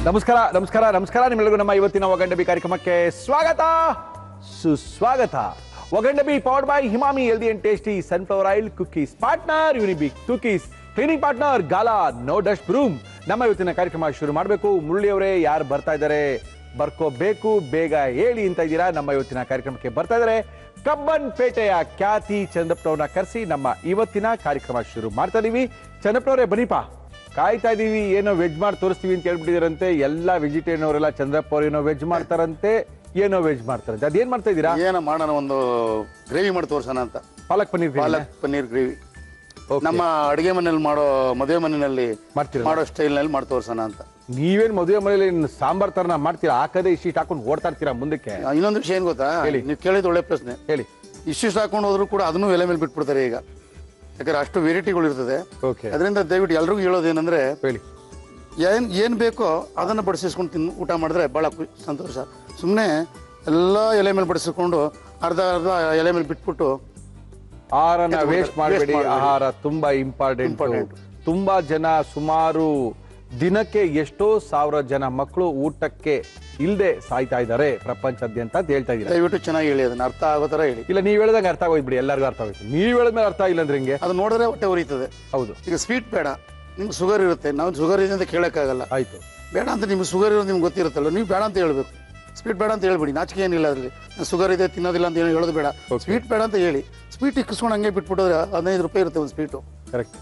ನಮಸ್ಕಾರ ನಮಸ್ಕಾರ ನಮಸ್ಕಾರ ನಿಮ್ಮೆಲ್ಲರಿಗೂ ನಮ್ಮ ಇವತ್ತಿನ ಒಗಂಡಬಿ ಕಾರ್ಯಕ್ರಮಕ್ಕೆ ಸ್ವಾಗತ ಸುಸ್ವಾಗತ. Oggarane Dabbi powered by Emami healthy and tasty sunflower oil cookies, partner Unibic cookies, cleaning partner Gala no dust broom. ನಮ್ಮ ಇವತ್ತಿನ ಕಾರ್ಯಕ್ರಮ ಶುರು ಮಾಡಬೇಕು. ಮುರಳಿ ಅವರೇ ಯಾರು ಬರ್ತಾ ಇದ್ದಾರೆ ಬರ್ಕೋಬೇಕು, ಬೇಗ ಹೇಳಿ ಅಂತ ಇದ್ದೀರಾ. ನಮ್ಮ ಇವತ್ತಿನ ಕಾರ್ಯಕ್ರಮಕ್ಕೆ ಬರ್ತಾ ಇದ್ದಾರೆ ಕಬ್ಬನ್ ಪೇಟೆಯ ಖ್ಯಾತಿ ಚಂದ್ರಪ್ಪನವ್ರನ್ನ ಕರೆಸಿ ನಮ್ಮ ಇವತ್ತಿನ ಕಾರ್ಯಕ್ರಮ ಶುರು ಮಾಡ್ತಾ ಇದೀವಿ. ಚಂದ್ರಪ್ಪನವರೇ ಬನ್ನಿಪಾ, ಕಾಯ್ತಾ ಇದೀವಿ. ಏನೋ ವೆಜ್ ಮಾಡಿ ತೋರಿಸ್ತೀವಿ ಅಂತ ಹೇಳ್ಬಿಟ್ಟಿದಾರಂತೆ. ಎಲ್ಲ ವೆಜಿಟೇರಿಯನ್ ಅವರೆಲ್ಲ ಚಂದ್ರಪ್ಪ ಅವ್ರು ಏನೋ ವೆಜ್ ಮಾಡ್ತಾರಂತೆ, ಏನೋ ವೆಜ್ ಮಾಡ್ತಾರಂತೆ. ಅದೇನ್ ಮಾಡ್ತಾ ಇದ್ದೀರಾ? ಏನೋ ಮಾಡೋಣ, ಒಂದು ಗ್ರೇವಿ ಮಾಡಿ ತೋರ್ಸೋಣ ಅಂತ. ಪಾಲಕ್ ಪನ್ನೀರ್ ಗ್ರೇವಿ ನಮ್ಮ ಅಡಿಗೆ ಮನೆಯಲ್ಲಿ ಮಾಡೋ, ಮದುವೆ ಮನೆಯಲ್ಲಿ ಮಾಡೋ ಸ್ಟೈಲ್ ನಲ್ಲಿ ಮಾಡಿ ತೋರ್ಸೋಣ ಅಂತ. ನೀವೇನ್ ಮದುವೆ ಮನೆಯಲ್ಲಿ ಸಾಂಬಾರ್ ತರನ ಮಾಡ್ತೀರಾ? ಹಾಕದೆ ಇಷ್ಟು ಹಾಕೊಂಡು ಓಡ್ತಾ ಇರ್ತೀರಾ ಮುಂದಕ್ಕೆ? ಇನ್ನೊಂದು ವಿಷಯ ಏನ್ ಗೊತ್ತಾ, ನೀವು ಕೇಳಿದ ಒಳ್ಳೆ ಪ್ರಶ್ನೆ. ಹೇಳಿ. ಇಷ್ಟು ಹಾಕೊಂಡು ಹೋದ್ರು ಕೂಡ ಅದನ್ನು ಎಲೆ ಮೇಲೆ ಬಿಟ್ಬಿಡ್ತಾರೆ ಈಗ, ಯಾಕಂದ್ರೆ ಅಷ್ಟು ವೆರೈಟಿಗಳು ಇರ್ತದೆ. ಅದರಿಂದ ದಯವಿಟ್ಟು ಎಲ್ರಿಗೂ ಹೇಳೋದೇನಂದ್ರೆ, ಏನ್ ಬೇಕೋ ಅದನ್ನ ಬಡಿಸಿಸ್ಕೊಂಡು ತಿನ್ನು ಊಟ ಮಾಡಿದ್ರೆ ಬಹಳ ಸಂತೋಷ. ಸುಮ್ಮನೆ ಎಲ್ಲ ಎಲೆ ಮೇಲೆ ಬಡಿಸಿಕೊಂಡು ಅರ್ಧ ಎಲೆ ಮೇಲೆ ಬಿಟ್ಬಿಟ್ಟು ಆಹಾರನ ವೇಸ್ಟ್ ಮಾಡಬೇಡಿ. ಆಹಾರ ತುಂಬಾ ಇಂಪಾರ್ಟೆಂಟ್. ತುಂಬಾ ಜನ, ಸುಮಾರು ದಿನಕ್ಕೆ ಎಷ್ಟೋ ಸಾವಿರ ಜನ ಮಕ್ಕಳು ಊಟಕ್ಕೆ ಇಲ್ಲದೆ ಸಾಯ್ತಾ ಇದ್ದಾರೆ ಪ್ರಪಂಚದಾದ್ಯಂತ ಅಂತ ಹೇಳ್ತಾ ಇದ್ದೀರಾ. ದಯವಿಟ್ಟು ಚೆನ್ನಾಗಿ ಹೇಳಿ, ಅದನ್ನ ಅರ್ಥ ಆಗೋ ತರ ಹೇಳಿ. ಇಲ್ಲ, ನೀವ್ ಹೇಳ್ದಂಗೆ ಅರ್ಥ ಆಗೋಯ್ಬಿಡಿ, ಎಲ್ಲರಿಗೂ ಅರ್ಥ ಆಗೋಯ್ತು. ನೀವ್ ಹೇಳಿದ್ಮೇಲೆ ಅರ್ಥ ಇಲ್ಲ ಅಂದ್ರೆ ಹಿಂಗೆ? ಅದು ನೋಡಿದ್ರೆ ಹೊಟ್ಟೆ ಉರಿತದೆ. ಹೌದು. ಈಗ ಸ್ವೀಟ್ ಬೇಡ, ನಿಮ್ಗೆ ಶುಗರ್ ಇರುತ್ತೆ, ನಾವು ಶುಗರ್ ಇದೆ ಅಂತ ಕೇಳಕ್ಕಾಗಲ್ಲ. ಆಯ್ತು, ಬೇಡ ಅಂತ ನಿಮ್ಗೆ ಶುಗರ್ ಇರೋದು ನಿಮ್ಗೆ ಗೊತ್ತಿರುತ್ತಲ್ಲ, ನೀವು ಬೇಡ ಅಂತ ಹೇಳ್ಬೇಕು. ಸ್ವೀಟ್ ಬೇಡ ಅಂತ ಹೇಳ್ಬಿಡಿ, ನಾಚಿಕೆ ಏನಿಲ್ಲ ಅದರಲ್ಲಿ. ಶುಗರ್ ಇದೆ ತಿನ್ನೋದಿಲ್ಲ ಅಂತ ಏನು ಹೇಳೋದು ಬೇಡ, ಸ್ವೀಟ್ ಬೇಡ ಅಂತ ಹೇಳಿ. ಸ್ವೀಟ್ ಇಕ್ಕಿಸ್ಕೊಂಡು ಹಂಗೆ ಬಿಟ್ಬಿಟ್ಟೋದ್ರೆ 15 ರೂಪಾಯಿ ಇರುತ್ತೆ ಒಂದು sweet. Correct,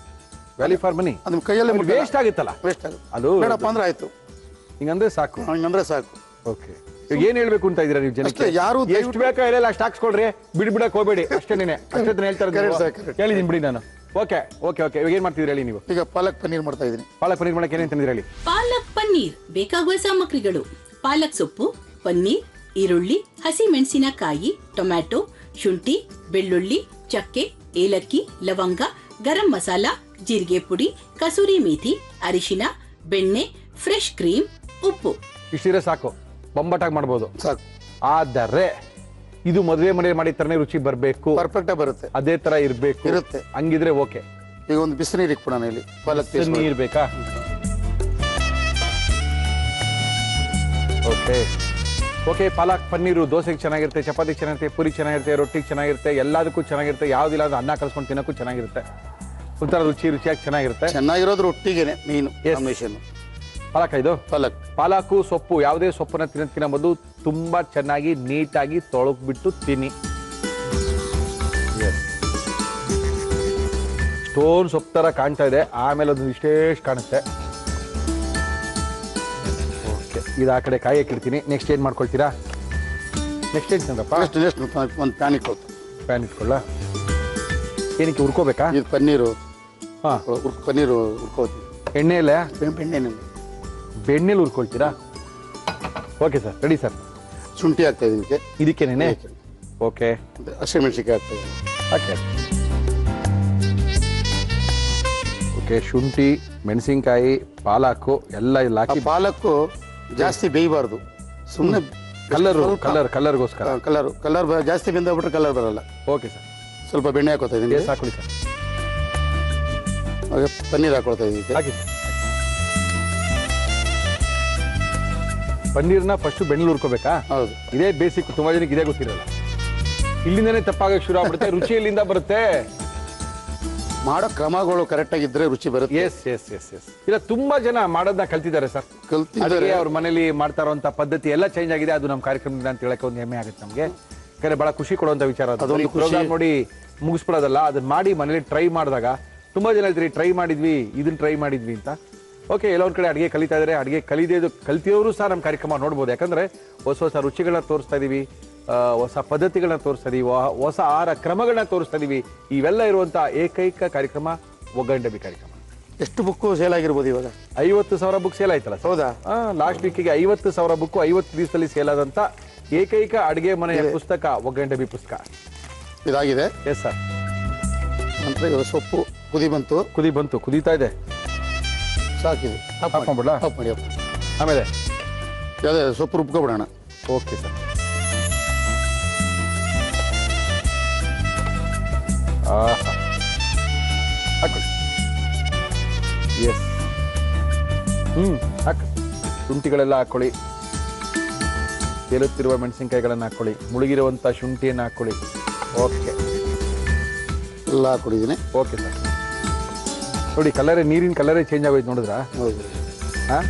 value for money. ಅದು ಕೈಯಲ್ಲಿ ವೇಸ್ಟ್ ಆಗುತ್ತಲ್ಲ, ವೇಸ್ಟ್ ಆಗುತ್ತೆ. ಅದು ಬೇಡಪ್ಪ ಅಂದ್ರೆ ಆಯ್ತು, ಹಿಂಗಂದ್ರೆ ಸಾಕು. ಹಿಂಗಂದ್ರೆ ಸಾಕು. ಓಕೆ, ಏನ್ ಹೇಳ್ಬೇಕು ಅಂತ ಇದೀರಾ ನೀವು ಜನಕ್ಕೆ? ಯಾರು ಎಷ್ಟು ಬೇಕಾ ಎಲ್ಲ ಅಷ್ಟು ಹಾಕ್ಸ್ಕೊಳ್ರಿ, ಬಿಡ್ಬಿಡಕ್ ಹೋಗ್ಬೇಡಿ. ಅಷ್ಟೇನೆ, ಅಷ್ಟೇ ಹೇಳ್ತಾರೆ. ಹೇಳಿದೀನಿ ಬಿಡಿ ನಾನು. ಓಕೆ ಓಕೆ ಓಕೆ, ಇವಾಗ ಏನ್ ಮಾಡ್ತಿದ್ರಿ ಹೇಳಿ ನೀವು? ಈಗ ಪಾಲಕ್ ಪನ್ನೀರ್ ಮಾಡ್ತಾ ಇದೀನಿ. ಪಾಲಕ್ ಪನ್ನೀರ್ ಮಾಡಕ್ಕೆ ಏನೇನು ತಂದಿದ್ರಿ ಹೇಳಿ? ಪಾಲಕ್ ಪನ್ನೀರ್ ಬೇಕಾಗುವ ಸಾಮಗ್ರಿಗಳು: ಪಾಲಕ್ ಸೊಪ್ಪು, ಪನ್ನೀರ್, ಈರುಳ್ಳಿ, ಹಸಿ ಮೆಣಸಿನಕಾಯಿ, ಟೊಮ್ಯಾಟೊ, ಶುಂಠಿ, ಬೆಳ್ಳುಳ್ಳಿ, ಚಕ್ಕೆ, ಏಲಕ್ಕಿ, ಲವಂಗ, ಗರಂ ಮಸಾಲ, ಜೀರಿಗೆ ಪುಡಿ, ಕಸೂರಿ ಮೇಥಿ, ಅರಿಶಿನ, ಬೆಣ್ಣೆ, ಫ್ರೆಶ್ ಕ್ರೀಮ್, ಉಪ್ಪು. ಇಷ್ಟಿದ್ರೆ ಸಾಕು, ಬೊಂಬಾಟಾಗಿ ಮಾಡ್ಬೋದು. ಸಾಕು. ಆದರೆ ಇದು ಮದುವೆ ಮನೆಯಲ್ಲಿ ಮಾಡಿದ ತರನೇ ರುಚಿ ಬರಬೇಕು, ಪರ್ಫೆಕ್ಟ್ ಬರುತ್ತೆ, ಅದೇ ತರ ಇರ್ಬೇಕು. ಇರುತ್ತೆ, ಹಂಗಿದ್ರೆ ಓಕೆ. ಈಗ ಒಂದು ಬಿಸಿನೀರು ಇಟ್ಬಿಡೋಣ ಇಲ್ಲಿ. ಪಾಲಕ್ ನೀರು ಬೇಕಾ? Okay okay. ಪಾಲಕ್ ಪನ್ನೀರು ದೋಸೆಗೆ ಚೆನ್ನಾಗಿರುತ್ತೆ, ಚಪಾತಿ ಚೆನ್ನಾಗಿರುತ್ತೆ, ಪೂರಿ ಚೆನ್ನಾಗಿರುತ್ತೆ, ರೊಟ್ಟಿಗೆ ಚೆನ್ನಾಗಿರುತ್ತೆ, ಎಲ್ಲದಕ್ಕೂ ಚೆನ್ನಾಗಿರುತ್ತೆ. ಯಾವ್ದಿಲ್ಲ ಅಂದ್ರೆ ಅನ್ನ ಕಲ್ಸ್ಕೊಂಡು ತಿನ್ನಕ್ಕೂ ಚೆನ್ನಾಗಿರುತ್ತೆ. ಒಂಥರ ರುಚಿಯಾಗಿ ಚೆನ್ನಾಗಿರುತ್ತೆ. ಚೆನ್ನಾಗಿರೋದು ರೊಟ್ಟಿಗೆನೆ ಮೀನು ಕಾಂಬಿನೇಷನ್. ಪಾಲಕ್ ಇದು ಪಾಲಕ್, ಪಾಲಕು ಸೊಪ್ಪು, ಯಾವುದೇ ಸೊಪ್ಪನ್ನ ತಿನ್ನ ಮೊದಲು ತುಂಬಾ ಚೆನ್ನಾಗಿ ನೀಟಾಗಿ ತೊಳಗ್ಬಿಟ್ಟು ತಿನ್ನಿ. ಸ್ಟೋನ್ ಸೊಪ್ಪು ತರ ಕಾಣ್ತಾ ಇದೆ, ಆಮೇಲೆ ಅದು ಇಷ್ಟೇಷ್ಟು ಕಾಣುತ್ತೆ. ಓಕೆ, ಇದು ಆ ಕಡೆ ಕಾಯಿ ಹಾಕಿಡ್ತೀನಿ. ನೆಕ್ಸ್ಟ್ ಏನ್ ಮಾಡ್ಕೊಳ್ತೀರಾ? ನೆಕ್ಸ್ಟ್ ಏನ್ ಚಂದ್ರಪ್ಪ? ಒಂದು ಪ್ಯಾನ್ ಇಟ್ಕೊಳ್ತು. ಪ್ಯಾನ್ ಇಟ್ಕೊಳ್ಳ? ಏನಕ್ಕೆ ಹುರ್ಕೋಬೇಕಾ? ಇದು ಪನ್ನೀರು. ಹಾ, ಪನ್ನೀರು ಹುರ್ಕೋತೀವಿ. ಎಣ್ಣೆಯಲ್ಲ? ಬೆಣ್ಣೆಲಿ ಹುರ್ಕೊಳ್ತೀರಾ? Okay sir, ready sir. ಶುಂಠಿ ಹಾಕ್ತಾ ಇದೀನಿ ಇದಕ್ಕೇನೇನೆ? ಓಕೆ. ಹಸಿಮೆಣಸಿಕಾಯಿ ಹಾಕ್ತಾ ಇದೀನಿ. Okay okay. ಶುಂಠಿ, ಮೆಣಸಿನ್ಕಾಯಿ, ಪಾಲಕ್ಕು ಎಲ್ಲ ಇಲ್ಲಿ ಹಾಕಿ. ಪಾಲಕ್ಕು ಜಾಸ್ತಿ ಬೇಯಬಾರ್ದು, ಸುಮ್ಮನೆ ಕಲರ್ಗೋಸ್ಕರ. ಕಲರ್ ಜಾಸ್ತಿ ಬೆಂದೋಗ್ಬಿಟ್ರೆ ಕಲರ್ ಬರಲ್ಲ. Okay sir. ಸ್ವಲ್ಪ ಬೆಣ್ಣೆ ಹಾಕೋತಾ ಇದೀನಿ. ಹಾಕೊಳ್ಳಿ ಸರ್. ಪನ್ನೀರ್ ಹಾಕೊಳ್ತಾ ಇದೀನಿ. ಹಾಕಿ ಸರ್. ಪನ್ನೀರ್ನ ಫಸ್ಟ್ ಬೆಣ್ಣೆಲಿ ಹುರ್ಕೋಬೇಕಾ? ಹೌದು. ಇದೇ ಬೇಸಿಕ್, ತುಂಬಾ ಜನಕ್ಕೆ ಇದೇ ಗೊತ್ತಿರಲ್ಲ. ಇಲ್ಲಿಂದನೇ ತಪ್ಪಾಗಕ್ಕೆ ಶುರು ಆಗ್ಬಿಡುತ್ತೆ. ರುಚಿ ಎಲ್ಲಿಂದ ಬರುತ್ತೆ? ಮಾಡೋ ಕ್ರಮಗಳು ಕರೆಕ್ಟ್ ಆಗಿದ್ರೆ ರುಚಿ ಬರುತ್ತೆ. Yes yes yes yes. ಇಲ್ಲ, ತುಂಬಾ ಜನ ಮಾಡೋದನ್ನ ಕಲ್ತಿದ್ದಾರೆ ಸರ್. ಕಲ್ತಿದ್ದಾರೆ. ಅವ್ರ ಮನೇಲಿ ಮಾಡ್ತಾ ಇರುವಂತ ಪದ್ಧತಿ ಎಲ್ಲ ಚೇಂಜ್ ಆಗಿದೆ. ಅದು ನಮ್ಮ ಕಾರ್ಯಕ್ರಮದಿಂದ ಅಂತ ಹೇಳಕ್ಕೆ ಒಂದು ಹೆಮ್ಮೆ ಆಗುತ್ತೆ ನಮಗೆ. ಯಾಕಂದ್ರೆ ಬಹಳ ಖುಷಿ ಕೊಡುವಂತ ವಿಚಾರ. ಅದೊಂದು ಪ್ರೋಗ್ರಾಮ್ ನೋಡಿ ಮುಗಿಸ್ಬಿಡೋದಲ್ಲ, ಅದನ್ನ ಮಾಡಿ ಮನೇಲಿ ಟ್ರೈ ಮಾಡಿದಾಗ ತುಂಬಾ ಜನ ಹೇಳ್ತೀರಿ ಟ್ರೈ ಮಾಡಿದ್ವಿ, ಇದನ್ನ ಟ್ರೈ ಮಾಡಿದ್ವಿ ಅಂತ. ಓಕೆ, ಎಲ್ಲೊಂದ್ ಕಡೆ ಅಡುಗೆ ಕಲಿತಾ ಇದ್ದಾರೆ. ಅಡುಗೆ ಕಲಿತಿರೋರು ಸಹ ನಮ್ಮ ಕಾರ್ಯಕ್ರಮ ನೋಡ್ಬೋದು. ಯಾಕಂದ್ರೆ ಹೊಸ ರುಚಿಗಳನ್ನ ತೋರಿಸ್ತಾ ಇದೀವಿ, ಹೊಸ ಪದ್ಧತಿಗಳನ್ನ ತೋರಿಸ್ತಾ ಇದೀವಿ, ಹೊಸ ಆಹಾರ ಕ್ರಮಗಳನ್ನ ತೋರಿಸ್ತಾ ಇದೀವಿ. ಇವೆಲ್ಲ ಇರುವಂತ ಏಕೈಕ ಕಾರ್ಯಕ್ರಮ ಒಗ್ಗಂಡಬಿ ಕಾರ್ಯಕ್ರಮ. ಎಷ್ಟು ಬುಕ್ ಸೇಲ್ ಆಗಿರ್ಬೋದು ಇವಾಗ? 50,000 ಬುಕ್ ಸೇಲ್ ಆಯ್ತಲ್ಲ? ಹೌದಾ? ಲಾಸ್ಟ್ ವೀಕಿಗೆ 50,000 ಬುಕ್ 50 ದಿವಸದಲ್ಲಿ ಸೇಲ್ ಆದಂತ ಏಕೈಕ ಅಡುಗೆ ಮನೆಯ ಪುಸ್ತಕ ಒಗ್ಗಂಡಬಿ ಪುಸ್ತಕ ಇದಾಗಿದೆ. Yes sir. ನಂತರ ಸೊಪ್ಪು ಕುದೀತಾ ಇದೆ. ಸಾಕಿದೆ. ಮಾಡ್ಬಿಡ್ಲಾ? ಆಮೇಲೆ ಯಾವುದೇ ಸೊಪ್ಪು ರುಬ್ಕೊಬಿಡೋಣ. Okay sir. ಹಾಕೊಳ್ಳಿ. ಎಸ್. ಹಾಕು. ಶುಂಠಿಗಳೆಲ್ಲ ಹಾಕೊಳ್ಳಿ. ತೇಲುತ್ತಿರುವ ಮೆಣಸಿನ್ಕಾಯಿಗಳನ್ನು ಹಾಕೊಳ್ಳಿ. ಮುಳುಗಿರುವಂಥ ಶುಂಠಿಯನ್ನು ಹಾಕೊಳ್ಳಿ. ಓಕೆ, ಎಲ್ಲ ಹಾಕೊಂಡಿದ್ದೀನಿ. Okay sir. ನೋಡಿ ಕಲರೇ, ನೀರಿನ ಕಲರೇ ಚೇಂಜ್ ಆಗೋಯ್ತು ನೋಡಿದ್ರಾ? ಹೌದು. ಹಾಂ,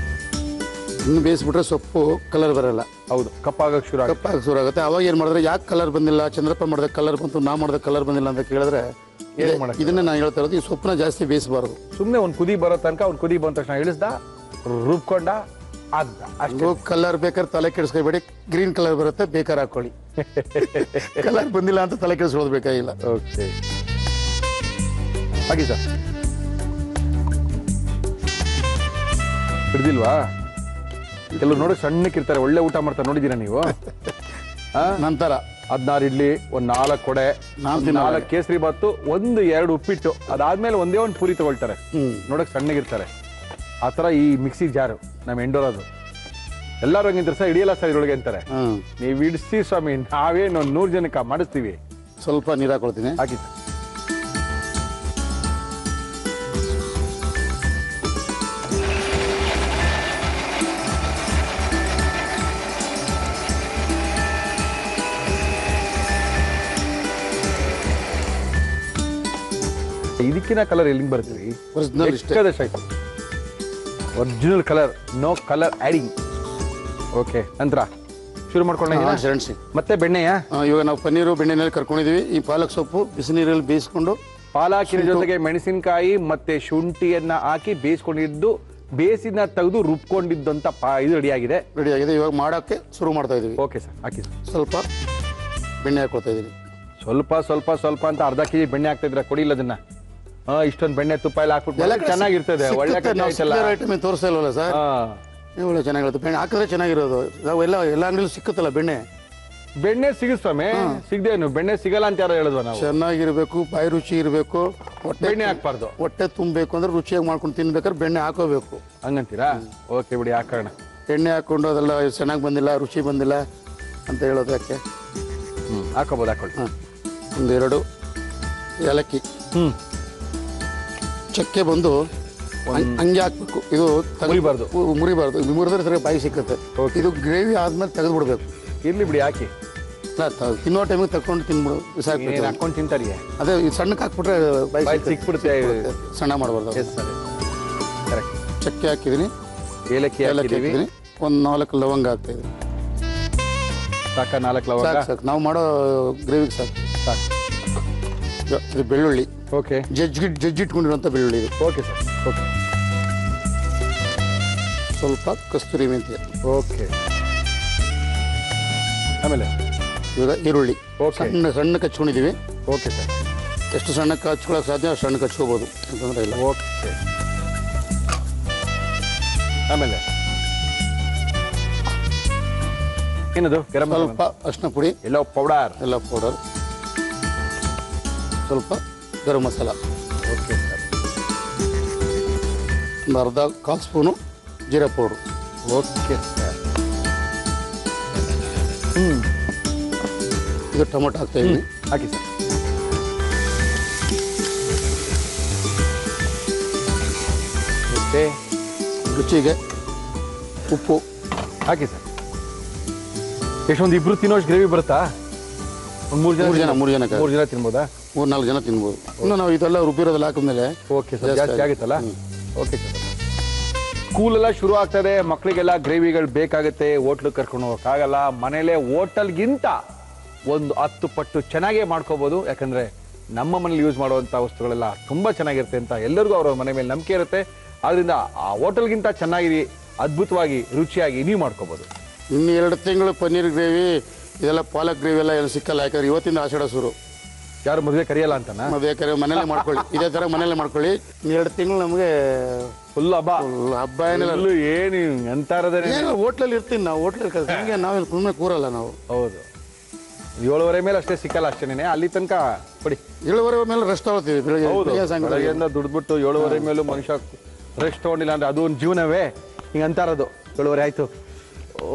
ಇನ್ನು ಬೇಯಿಸ್ಬಿಟ್ರೆ ಸೊಪ್ಪು ಕಲರ್ ಬರಲ್ಲ. ಹೌದು, ಕಪ್ಪಾಗಕ್ಕೆ ಶುರು ಆಗುತ್ತೆ. ಕಪ್ಪಾಗಿ ಶುರು ಆಗುತ್ತೆ. ಅವಾಗ ಏನು ಮಾಡಿದ್ರೆ ಯಾಕೆ ಕಲರ್ ಬಂದಿಲ್ಲ, ಚಂದ್ರಪ್ಪ ಮಾಡಿದ ಕಲರ್ ಬಂತು, ನಾ ಮಾಡಿದ ಕಲರ್ ಬಂದಿಲ್ಲ ಅಂತ ಕೇಳಿದ್ರೆ ಇದನ್ನೇ ನಾನು ಹೇಳ್ತಾ ಇರೋದು, ಈ ಸೊಪ್ಪನ್ನ ಜಾಸ್ತಿ ಬೇಯಿಸಬಾರ್ದು. ಸುಮ್ಮನೆ ಒಂದು ಕುದಿ ಬರೋ ತನಕ, ಒಂದು ಕುದಿ ಬಂದ ತಕ್ಷಣ ಇಳಿಸ್ದ, ರುಬ್ಕೊಂಡ, ಆಗ್ದ ಅಷ್ಟೇ. ಕಲರ್ ಬೇಕಾದ್ರೆ ತಲೆ ಕೆಡಿಸ್ಕೊಬೇಡಿ, ಗ್ರೀನ್ ಕಲರ್ ಬರುತ್ತೆ, ಬೇಕಾದ್ರೆ ಹಾಕೊಳ್ಳಿ. ಕಲರ್ ಬಂದಿಲ್ಲ ಅಂತ ತಲೆ ಕೆಡಿಸ್ಕೊಳ್ಳೋದು ಬೇಕಾಗಿಲ್ಲ. ಓಕೆ, ಹಾಗೆ ಸರ್. ಹಿಡ್ದಿಲ್ವಾ? ಕೆಲವ್ರು ನೋಡಕ್ ಸಣ್ಣಕ್ಕಿರ್ತಾರೆ, ಒಳ್ಳೆ ಊಟ ಮಾಡ್ತಾರೆ, ನೋಡಿದ್ದೀರಾ ನೀವು? ನಂತರ 16 ಇಡ್ಲಿ, ಒಂದು 4 ಕೊಡೆ, 4 ಕೇಸರಿ ಬಾತು, 1-2 ಉಪ್ಪಿಟ್ಟು, ಅದಾದ್ಮೇಲೆ ಒಂದೇ ಒಂದು ಪೂರಿ ತಗೊಳ್ತಾರೆ. ನೋಡಕ್ ಸಣ್ಣಗಿರ್ತಾರೆ. ಆ ಥರ ಈ ಮಿಕ್ಸಿ ಜಾರು ನಮ್ಮ ಎಂಡೋರದು. ಎಲ್ಲರೂ ಹಂಗಿಂತಾರೆ ಸರ್, ಹಿಡಿಯಲ್ಲ ಸರ್ ಇದ್ರೊಳಗೆ ಅಂತಾರೆ. ನೀವು ಇಡಿಸಿ ಸ್ವಾಮಿ, ನಾವೇನು 100 ಜನಕ್ಕೆ ಮಾಡಿಸ್ತೀವಿ. ಸ್ವಲ್ಪ ನೀರು ಹಾಕೊಳ್ತೀನಿ. ಹಾಕಿ. ಇದಕ್ಕಿನ ಕಲರ್ ಎಲ್ಲಿಂಗ್ ಬರ್ತೀವಿ? ಆಯ್ತು, original colour, no colour adding. Okay, ನಂತರ ಶುರು ಮಾಡ್ಕೊಳ್ಳೋಣ. ಮತ್ತೆ ಬೆಣ್ಣೆಯ ಇವಾಗ ನಾವು ಪನ್ನೀರು ಬೆಣ್ಣೆನಲ್ಲಿ ಕರ್ಕೊಂಡಿದೀವಿ. ಈ ಪಾಲಕ್ ಸೊಪ್ಪು ಬಿಸಿ ನೀರಲ್ಲಿ ಬೇಯಿಸ್ಕೊಂಡು, ಪಾಲಕಿನ ಜೊತೆಗೆ ಮೆಣಸಿನಕಾಯಿ ಮತ್ತೆ ಶುಂಠಿಯನ್ನ ಹಾಕಿ ಬೇಯಿಸ್ಕೊಂಡಿದ್ದು, ಬೇಸಿನ ತೆಗೆದು ರುಬ್ಕೊಂಡಿದ್ದಂತ ಇದು ರೆಡಿಯಾಗಿದೆ. ಇವಾಗ ಮಾಡೋಕ್ಕೆ ಶುರು ಮಾಡ್ತಾ ಇದೀವಿ. ಓಕೆ ಸರ್, ಹಾಕಿ ಸರ್. ಸ್ವಲ್ಪ ಬೆಣ್ಣೆ ಹಾಕೊಳ್ತಾ ಇದೀನಿ. ಸ್ವಲ್ಪ ಸ್ವಲ್ಪ ಸ್ವಲ್ಪ ಅಂತ ಅರ್ಧ ಕೆಜಿ ಬೆಣ್ಣೆ ಹಾಕ್ತಾ ಇದ್ರ, ಕೊಡಿಲ್ಲ ಅದನ್ನ. ಇಷ್ಟೊಂದು ಬೆಣ್ಣೆ ತುಪ್ಪ ಎಲ್ಲ ಹಾಕ್ಬಿಟ್ಟು ಚೆನ್ನಾಗಿರ್ತದೆ. ಒಳ್ಳೆ ಐಟಮ್ ತೋರಿಸ್ತಾ ಇಲ್ವಲ್ಲ ಸರ್? ಒಳ್ಳೆ ಚೆನ್ನಾಗಿರುತ್ತೆ. ಬೆಣ್ಣೆ ಹಾಕಿದ್ರೆ ಚೆನ್ನಾಗಿರೋದು. ನಾವು ಎಲ್ಲ ಅಂಗಡಿಯಲ್ಲಿ ಸಿಕ್ಕುತ್ತಲ್ಲ ಬೆಣ್ಣೆ. ಬೆಣ್ಣೆ ಸಿಗಿಸ್ವಾಮಿ, ಸಿಗದೇನು ಬೆಣ್ಣೆ ಸಿಗಲ್ಲ ಅಂತ ಯಾರು ಹೇಳಿದ್ವ? ನಾವು ಚೆನ್ನಾಗಿರ್ಬೇಕು, ಬಾಯಿ ರುಚಿ ಇರಬೇಕು, ಬೆಣ್ಣೆ ಹಾಕ್ಬಾರ್ದು. ಹೊಟ್ಟೆ ತುಂಬಬೇಕು ಅಂದ್ರೆ ರುಚಿಯಾಗಿ ಮಾಡ್ಕೊಂಡು ತಿನ್ಬೇಕಾದ್ರೆ ಬೆಣ್ಣೆ ಹಾಕೋಬೇಕು. ಹಂಗಂತೀರಾ? ಓಕೆ ಬಿಡಿ, ಹಾಕೋಣ. ಎಣ್ಣೆ ಹಾಕೊಂಡು ಅದೆಲ್ಲ ಚೆನ್ನಾಗಿ ಬಂದಿಲ್ಲ, ರುಚಿ ಬಂದಿಲ್ಲ ಅಂತ ಹೇಳೋದು ಯಾಕೆ? ಹಾಕೋಬೋದು, ಹಾಕೊಳ್ಳಿ. 1-2 ಏಲಕ್ಕಿ, ಚಕ್ಕೆ ಬಂದು ಹಂಗೆ ಹಾಕ್ಬೇಕು. ಇದು ಮುರಿಬಾರ್ದು. ಮುರಿದ್ರೆ ಸರಿ ಬಾಯಿ ಸಿಕ್ಕುತ್ತೆ. ಇದು ಗ್ರೇವಿ ಆದ್ಮೇಲೆ ತೆಗೆದು ಬಿಡ್ಬೇಕು. ಇರ್ಲಿ ಬಿಡಿ, ಹಾಕಿ. ತಿನ್ನೋ ಟೈಮಿಗೆ ತಕೊಂಡು ತಿನ್ಬಿಡು, ಬಿಸಾಕ್ಬಿಟ್ಟು ಹಾಕೊಂಡು ತಿಂತಾರಿಯೇ. ಅದೇ ಸಣ್ಣಕ್ಕೆ ಹಾಕ್ಬಿಟ್ರೆ ಬಾಯಿ ಸಿಕ್ಬಿಡುತ್ತೆ. ಸಣ್ಣ ಮಾಡಬಾರ್ದು. ಕರೆಕ್ಟ್. ಚಕ್ಕೆ ಹಾಕಿದ್ದೀನಿ, ಏಲಕ್ಕಿ ಹಾಕಿದ್ದೀನಿ, ಒಂದು 4 ಲವಂಗ ಹಾಕ್ತಾ ಇದ್ದೀನಿ. ಸಾಕ? 4 ಲವಂಗ ಸಾಕು. ನಾವು ಮಾಡೋ ಗ್ರೇವಿಗೆ ಸಾಕು. ಇದು ಬೆಳ್ಳುಳ್ಳಿ. ಓಕೆ. ಜಜ್ಜಿಟ್ಕೊಂಡಿರುವಂಥ ಬೆಳ್ಳುಳ್ಳಿ ಇದು. Okay sir. ಓಕೆ. ಸ್ವಲ್ಪ ಕಸ್ತೂರಿ ಮೆಂತ್ಯ. ಓಕೆ. ಆಮೇಲೆ ಇವಾಗ ಈರುಳ್ಳಿ ಸಣ್ಣ ಹಚ್ಕೊಂಡಿದ್ದೀವಿ. Okay sir. ಎಷ್ಟು ಸಣ್ಣಕ್ಕೆ ಹಚ್ಕೊಳ್ಳೋಕೆ ಸಾಧ್ಯ ಅಷ್ಟು ಸಣ್ಣಕ್ಕೆ ಹಚ್ಕೋಬೋದು, ಅಂತಂದ್ರೆ ಇಲ್ಲ. ಓಕೆ. ಆಮೇಲೆ ಏನದು? ಗರಂ ಸ್ವಲ್ಪ ಅರಿಶಿನ ಪುಡಿ, ಎಲ್ಲ ಪೌಡರ್, ಸ್ವಲ್ಪ ಗರಂ ಮಸಾಲ. Okay sir. ಒಂದು ಅರ್ಧ ಕಾಲು ಸ್ಪೂನು ಜೀರಾ ಪೌಡ್ರು. Okay sir. ಈಗ ಟೊಮೊಟೊ ಹಾಕ್ತಾ ಇದ್ದೀನಿ. ಹಾಕಿ ಸರ್. ಓಕೆ. ರುಚಿಗೆ ಉಪ್ಪು ಹಾಕಿ ಸರ್. ಎಷ್ಟೊಂದು ಇಬ್ರು ತಿನ್ನೋಷ್ಟು ಗ್ರೇವಿ ಬರುತ್ತಾ? ಒಂದು 3 ಜನ ತಿನ್ಬೋದಾ? 3-4 ಜನ ತಿನ್ಬೋದು. ಇನ್ನು ನಾವು ಇದೆಲ್ಲ ರುಬ್ಬಿರೋದೆಲ್ಲ ಹಾಕಿದ್ಮೇಲೆ ಓಕೆ ಸರ್, ಜಾಸ್ತಿ ಆಗುತ್ತಲ್ಲ. Okay sir. ಸ್ಕೂಲೆಲ್ಲ ಶುರು ಆಗ್ತದೆ, ಮಕ್ಕಳಿಗೆಲ್ಲ ಗ್ರೇವಿಗಳು ಬೇಕಾಗುತ್ತೆ. ಹೋಟ್ಲಿಗೆ ಕರ್ಕೊಂಡು ಹೋಗೋಕ್ಕಾಗಲ್ಲ. ಮನೇಲೆ ಹೋಟೆಲ್ಗಿಂತ ಒಂದು 10 ಪಟ್ಟು ಚೆನ್ನಾಗೇ ಮಾಡ್ಕೋಬೋದು. ಯಾಕಂದರೆ ನಮ್ಮ ಮನೇಲಿ ಯೂಸ್ ಮಾಡುವಂಥ ವಸ್ತುಗಳೆಲ್ಲ ತುಂಬ ಚೆನ್ನಾಗಿರುತ್ತೆ ಅಂತ ಎಲ್ಲರಿಗೂ ಅವರ ಮನೆ ಮೇಲೆ ನಂಬಿಕೆ ಇರುತ್ತೆ. ಆದ್ದರಿಂದ ಆ ಹೋಟೆಲ್ಗಿಂತ ಚೆನ್ನಾಗಿ, ಅದ್ಭುತವಾಗಿ, ರುಚಿಯಾಗಿ ನೀವು ಮಾಡ್ಕೋಬೋದು. ಇನ್ನು 2 ತಿಂಗಳು ಪನ್ನೀರ್ ಗ್ರೇವಿ, ಇದೆಲ್ಲ ಪಾಲಕ್ ಗ್ರೇವಿ ಎಲ್ಲ ಸಿಕ್ಕಲ್ಲ. ಯಾಕಂದ್ರೆ ಇವತ್ತಿಂದ ಆಷಾಢ ಶುರು. ಯಾರು ಮದುವೆ ಕರೆಯಲ್ಲ ಅಂತನಾ? ಮದುವೆ ಕರೆ ಮನೇಲೆ ಮಾಡ್ಕೊಳ್ಳಿ. ಇದೇ ಥರ ಮನೇಲೆ ಮಾಡ್ಕೊಳ್ಳಿ. 2 ತಿಂಗಳು ನಮಗೆ ಫುಲ್ ಹಬ್ಬ. ಹಬ್ಬ ಏನಿಲ್ಲ. ಏನು ಅಂತಾರದೇ ಹೋಟ್ಲಲ್ಲಿ ಇರ್ತೀನಿ ನಾವು. ಹೋಟ್ಲಲ್ಲಿ ಹಂಗೆ ನಾವೇನು ಸುಮ್ಮನೆ ಕೂರಲ್ಲ ನಾವು. ಹೌದು. 7:30 ಮೇಲೆ ಅಷ್ಟೇ ಸಿಕ್ಕಲ್ಲ, ಅಷ್ಟೇನೆ. ಅಲ್ಲಿ ತನಕ ಕೊಡಿ. 7:30 ಮೇಲೆ ರೆಸ್ಟ್ ತಗೊಳ್ತೀವಿ. ಬೆಳಗ್ಗೆಯಿಂದ ದುಡ್ಬಿಟ್ಟು 7:30 ಮೇಲೂ ಮನುಷ್ಯ ರೆಸ್ಟ್ ತಗೊಂಡಿಲ್ಲ ಅಂದ್ರೆ ಅದು ಒಂದು ಜೀವನವೇ. ಹಿಂಗೆ ಅಂತಾರದು. 7:30 ಆಯ್ತು,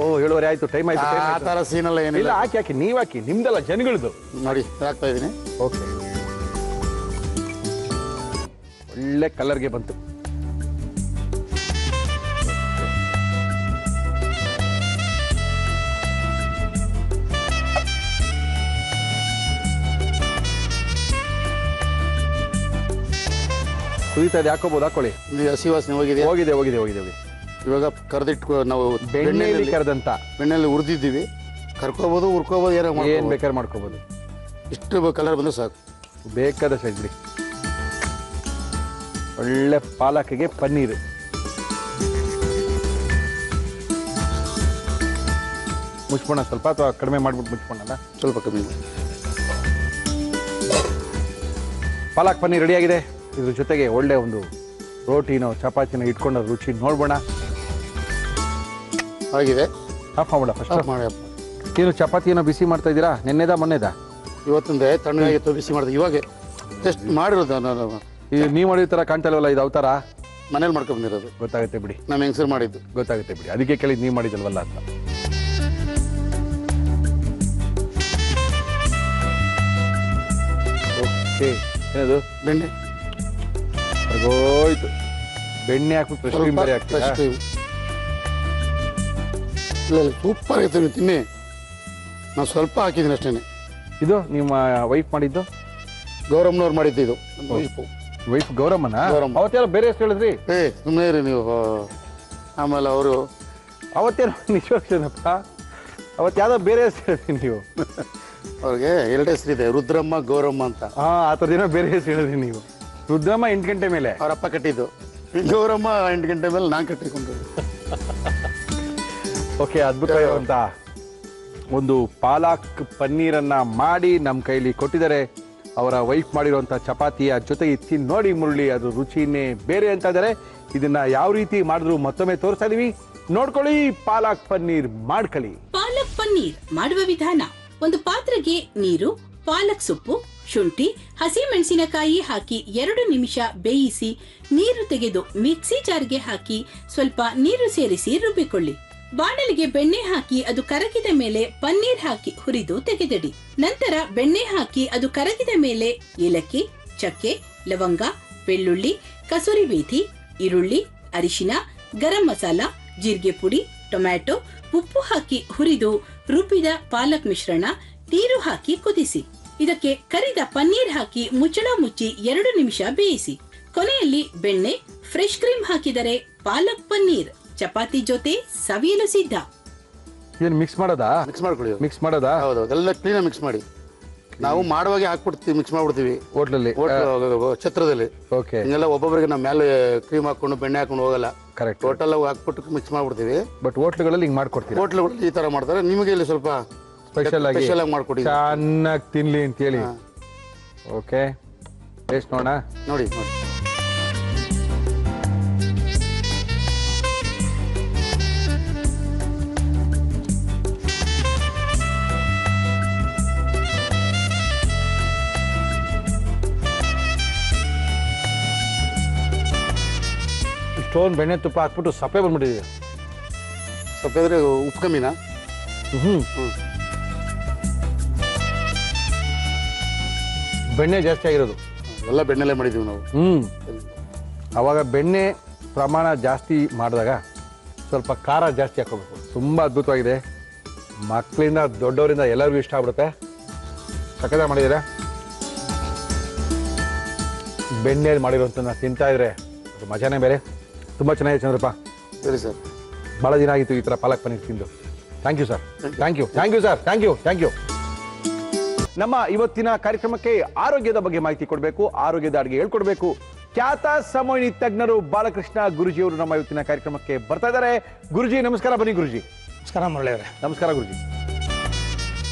7:30 ಆಯ್ತು, ಟೈಮ್ ಆಯ್ತು. ಆ ಥರ ಸೀನೆಲ್ಲ ಏನಿಲ್ಲ. ಹಾಕಿ ನೀವು ಹಾಕಿ, ನಿಮ್ದಲ್ಲ ಜನಗಳದು. ನೋಡಿ ಹಾಕ್ತಾ ಇದ್ದೀನಿ. ಓಕೆ. ಒಳ್ಳೆ ಕಲರ್ಗೆ ಬಂತು. ಕುದೀತಾ ಇದೆ, ಹಾಕೋಬಹುದು, ಹಾಕೊಳ್ಳಿ. ಇದು ಹಸಿ ವಾಸನೆ ಹೋಗಿದೆ. ಹೋಗಿದೆ ಹೋಗಿದೆ ಹೋಗಿದೆ ಹೋಗಿದೆ. ಇವಾಗ ಕರೆದಿಟ್ಟು ನಾವು ಬೆಣ್ಣೆಯಲ್ಲಿ ಕರೆದಂತ ಬೆಣ್ಣೆಯಲ್ಲಿ ಹುರಿದಿದ್ದೀವಿ. ಕರ್ಕೋಬಹುದು, ಹುರ್ಕೋಬಹುದು, ಏನ್ ಬೇಕಾದ್ರೆ ಮಾಡ್ಕೋಬಹುದು. ಇಷ್ಟು ಕಲರ್ ಬಂದ್ರೆ ಸಾಕು. ಬೇಕಾದ ಸೈಡ್ ಬಿಡಿ. ಒಳ್ಳೆ ಪಾಲಕ್ಗೆ ಪನ್ನೀರ್. ಮುಚ್ಕೋಣ ಸ್ವಲ್ಪ, ಅಥವಾ ಕಡಿಮೆ ಮಾಡ್ಬಿಟ್ಟು ಮುಚ್ಕೋಣಲ್ಲ? ಸ್ವಲ್ಪ ಕಮ್ಮಿ ಮಾಡಿ. ಪಾಲಕ್ ಪನ್ನೀರ್ ರೆಡಿಯಾಗಿದೆ. ಇದ್ರ ಜೊತೆಗೆ ಒಳ್ಳೆ ಒಂದು ರೋಟಿನೋ ಚಪಾತಿನೋ ಇಟ್ಕೊಂಡು ರುಚಿ ನೋಡ್ಬೋಣ. ಆಗಿದೆ. ಆಫ್ ಮಾಡೋಣ ಫಸ್ಟ್. ಮಾಡಿ. ಏನು ಚಪಾತಿ ಏನೋ ಬಿಸಿ ಮಾಡ್ತಾ ಇದ್ದೀರಾ? ನೆನ್ನೆದಾ ಮೊನ್ನೆದಾ? ಇವತ್ತಿಂದ ತಣ್ಣಗಾಗಿತ್ತು, ಬಿಸಿ ಮಾಡಿದೆ. ಇವಾಗ ಟೆಸ್ಟ್ ಮಾಡಿರೋದು ನಾನು. ಇದು ನೀವು ಮಾಡಿದ ಥರ ಕಾಣ್ತಾ ಇಲ್ವಲ್ಲ, ಇದು ಅವತಾರ ಮನೇಲಿ ಮಾಡ್ಕೊಂಡ್ಬಂದಿರೋದು. ಗೊತ್ತಾಗುತ್ತೆ ಬಿಡಿ, ನಮ್ಮ ಹೆಂಗಸರು ಮಾಡಿದ್ದು. ಗೊತ್ತಾಗುತ್ತೆ ಬಿಡಿ. ಅದಕ್ಕೆ ಕೇಳಿದ್ ನೀವು ಮಾಡಿದಲ್ವಲ್ಲ ಅಂತ. ಓಕೆ, ಏನದು? ಬೆಣ್ಣೆ ಹೋಯ್ತು. ಬೆಣ್ಣೆ ಹಾಕ್ಬಿಟ್ಟು ಫ್ರೆಶ್ ಕ್ರೀಮ್ ಬೇರೆ ಹಾಕ್ತೀರಾ? ಇಲ್ಲ ಸೂಪರ್ ಆಗುತ್ತೆ, ನೀವು ತಿನ್ನಿ. ನಾನು ಸ್ವಲ್ಪ ಹಾಕಿದ್ದೀನಿ ಅಷ್ಟೇ. ಇದು ನಿಮ್ಮ ವೈಫ್ ಮಾಡಿದ್ದು? ಗೌರಮ್ಮನವ್ರು ಮಾಡಿದ್ದು ಇದು. ವೈಫ್ ಗೌರಮ್ಮನ? ಗೌರಮ್ಮ. ಅವತ್ತೇನೋ ಬೇರೆ ಎಷ್ಟು ಹೇಳಿದ್ರಿ? ಸುಮ್ಮನೆ ಇರಿ ನೀವು. ಆಮೇಲೆ ಅವರು ಅವತ್ತೇನೋ ನಿಜವಾಗ್ಲೂನಪ್ಪ, ಅವತ್ತು ಯಾವ್ದೋ ಬೇರೆ ಹೆಸರು ಹೇಳಿದ್ರಿ ನೀವು. ಅವ್ರಿಗೆ 2 ಹೆಸರಿದೆ, ರುದ್ರಮ್ಮ ಗೌರಮ್ಮ ಅಂತ. ಆ ಥರದೇನೋ ಬೇರೆ ಹೆಸರು ಹೇಳಿದ್ರಿ ನೀವು. ರುದ್ರಮ್ಮ 8 ಗಂಟೆ ಮೇಲೆ ಅವ್ರ ಅಪ್ಪ ಕಟ್ಟಿದ್ದು, ಗೌರಮ್ಮ 8 ಗಂಟೆ ಮೇಲೆ ನಾನು ಕಟ್ಟಿಕೊಂಡು. ಓಕೆ, ಅದ್ಭುತವಾದಂತ ಒಂದು ಪಾಲಕ್ ಪನ್ನೀರನ್ನ ಮಾಡಿ ನಮ್ಮ ಕೈಲಿ ಕೊಟ್ಟಿದ್ದಾರೆ. ಅವರ ವೈಫ್ ಮಾಡಿರುವಂಥ ಚಪಾತಿಯ ಜೊತೆಗೆ ತಿಂದು ನೋಡಿ ಮುರಳಿ, ಅದು ರುಚಿನೇ ಬೇರೆ ಅಂತ ಇದ್ದಾರೆ. ಇದನ್ನ ಯಾವ ರೀತಿ ಮಾಡಿದ್ರು ಮತ್ತೊಮ್ಮೆ ತೋರಿಸ್ತಾ ಇದೀವಿ, ನೋಡ್ಕೊಳ್ಳಿ. ಪಾಲಕ್ ಪನ್ನೀರ್ ಮಾಡ್ಕೊಳ್ಳಿ. ಪಾಲಕ್ ಪನ್ನೀರ್ ಮಾಡುವ ವಿಧಾನ: ಒಂದು ಪಾತ್ರೆಗೆ ನೀರು, ಪಾಲಕ್ ಸೊಪ್ಪು, ಶುಂಠಿ, ಹಸಿ ಮೆಣಸಿನಕಾಯಿ ಹಾಕಿ 2 ನಿಮಿಷ ಬೇಯಿಸಿ ನೀರು ತೆಗೆದು ಮಿಕ್ಸಿ ಜಾರ್ಗೆ ಹಾಕಿ ಸ್ವಲ್ಪ ನೀರು ಸೇರಿಸಿ ರುಬ್ಬಿಕೊಳ್ಳಿ. ಬಾಣಲಿಗೆ ಬೆಣ್ಣೆ ಹಾಕಿ ಅದು ಕರಗಿದ ಮೇಲೆ ಪನ್ನೀರ್ ಹಾಕಿ ಹುರಿದು ತೆಗೆದಿಡಿ. ನಂತರ ಬೆಣ್ಣೆ ಹಾಕಿ ಅದು ಕರಗಿದ ಮೇಲೆ ಏಲಕ್ಕಿ, ಚಕ್ಕೆ, ಲವಂಗ, ಬೆಳ್ಳುಳ್ಳಿ, ಕಸೂರಿ ಮೇಥಿ, ಈರುಳ್ಳಿ, ಅರಿಶಿನ, ಗರಂ ಮಸಾಲ, ಜೀರಿಗೆ ಪುಡಿ, ಟೊಮ್ಯಾಟೊ, ಉಪ್ಪು ಹಾಕಿ ಹುರಿದು ರುಬ್ಬಿದ ಪಾಲಕ್ ಮಿಶ್ರಣ ನೀರು ಹಾಕಿ ಕುದಿಸಿ. ಇದಕ್ಕೆ ಕರಿದ ಪನ್ನೀರ್ ಹಾಕಿ ಮುಚ್ಚಳ ಮುಚ್ಚಿ 2 ನಿಮಿಷ ಬೇಯಿಸಿ. ಕೊನೆಯಲ್ಲಿ ಬೆಣ್ಣೆ, ಫ್ರೆಶ್ ಕ್ರೀಮ್ ಹಾಕಿದರೆ ಪಾಲಕ್ ಪನ್ನೀರ್ ಚಪಾತಿ ಜೊತೆ ಸವಿಯಲು ಸಿದ್ಧ. ಏನು ಮಿಕ್ಸ್ ಮಾಡೋದಾ? ಮಿಕ್ಸ್ ಮಾಡೋದಾ? ಹೌದು, ಎಲ್ಲ ಕ್ಲೀನ್ ಮಿಕ್ಸ್ ಮಾಡಿ. ನಾವು ಮಾಡುವಾಗೆ ಹಾಕ್ಬಿಡ್ತೀವಿ, ಮಿಕ್ಸ್ ಮಾಡ್ಬಿಡ್ತೀವಿ ಹೋಟ್ಲಲ್ಲಿ, ಛತ್ರದಲ್ಲಿ. ಓಕೆ, ಹಿಂಗೆಲ್ಲ ಒಬ್ಬೊಬ್ಬರಿಗೆ ನಾವು ಮೇಲೆ ಕ್ರೀಮ್ ಹಾಕೊಂಡು ಬೆಣ್ಣೆ ಹಾಕೊಂಡು ಹೋಗಲ್ಲ. ಕರೆಕ್ಟ್. ಟೋಟಲ್ ಹಾಕ್ಬಿಟ್ಟು ಮಿಕ್ಸ್ ಮಾಡ್ಬಿಡ್ತೀವಿ. ಬಟ್ ಹೋಟ್ಲುಗಳಲ್ಲಿ ಹಿಂಗೆ ಮಾಡ್ಕೊಡ್ತೀವಿ. ಹೋಟ್ಲುಗಳಲ್ಲಿ ಈ ತರ ಮಾಡ್ತಾರೆ. ನಿಮಗೆ ಇಲ್ಲಿ ಸ್ವಲ್ಪ ಸ್ಪೆಷಲ್ ಆಗಿ ಮಾಡ್ಕೊಡಿ, ಚೆನ್ನಾಗಿ ತಿನ್ಲಿ ಅಂತ ಹೇಳಿ. ಓಕೆ, ಟೇಸ್ಟ್ ನೋಡೋಣ. ನೋಡಿ. ಇಷ್ಟೊಂದು ಬೆಣ್ಣೆ ತುಪ್ಪ ಹಾಕ್ಬಿಟ್ಟು ಸಪ್ಪೆ ಬಂದ್ಬಿಟ್ಟಿದೆ. ಸಪ್ಪೆ ಅಂದ್ರೆ ಉಪ್ಪು ಕಮ್ಮಿನಾ? ಬೆಣ್ಣೆ ಜಾಸ್ತಿ ಆಗಿರೋದು. ಎಲ್ಲ ಬೆಣ್ಣೆಲ್ಲೇ ಮಾಡಿದ್ದೀವಿ ನಾವು. ಅವಾಗ ಬೆಣ್ಣೆ ಪ್ರಮಾಣ ಜಾಸ್ತಿ ಮಾಡಿದಾಗ ಸ್ವಲ್ಪ ಖಾರ ಜಾಸ್ತಿ ಹಾಕೋಬೇಕು. ತುಂಬ ಅದ್ಭುತವಾಗಿದೆ. ಮಕ್ಕಳಿಂದ ದೊಡ್ಡವರಿಂದ ಎಲ್ಲರಿಗೂ ಇಷ್ಟ ಆಗ್ಬಿಡುತ್ತೆ. ಸಕ್ಕತ್ತಾಗಿ ಮಾಡಿದರೆ. ಬೆಣ್ಣೆಯಲ್ಲಿ ಮಾಡಿರೋಂಥನ್ನ ತಿಂತಾ ಇದ್ರೆ ಅದು ಮಜಾನೇ ಬೇರೆ. ತುಂಬ ಚೆನ್ನಾಗಿದೆ ಚಂದ್ರಪ್ಪ. ಸರಿ ಸರ್, ಭಾಳ ದಿನ ಆಗಿತ್ತು ಈ ಥರ ಪಾಲಕ್ ಪನ್ನೀರ್ ತಿಂದು. Thank you sir. Thank you sir. Thank you. ನಮ್ಮ ಇವತ್ತಿನ ಕಾರ್ಯಕ್ರಮಕ್ಕೆ ಆರೋಗ್ಯದ ಬಗ್ಗೆ ಮಾಹಿತಿ ಕೊಡಬೇಕು, ಆರೋಗ್ಯದ ಅಡುಗೆ ಹೇಳ್ಕೊಡ್ಬೇಕು. ಖ್ಯಾತ ಸಮೋಹಿನಿ ತಜ್ಞರು ಬಾಲಕೃಷ್ಣ ಗುರುಜಿಯವರು ನಮ್ಮ ಇವತ್ತಿನ ಕಾರ್ಯಕ್ರಮಕ್ಕೆ ಬರ್ತಾ ಇದ್ದಾರೆ. ಗುರುಜಿ ನಮಸ್ಕಾರ. ಬನ್ನಿ ಗುರುಜಿ. ನಮಸ್ಕಾರ ಮುರಳಿ ಅವರೇ. ನಮಸ್ಕಾರ ಗುರುಜಿ.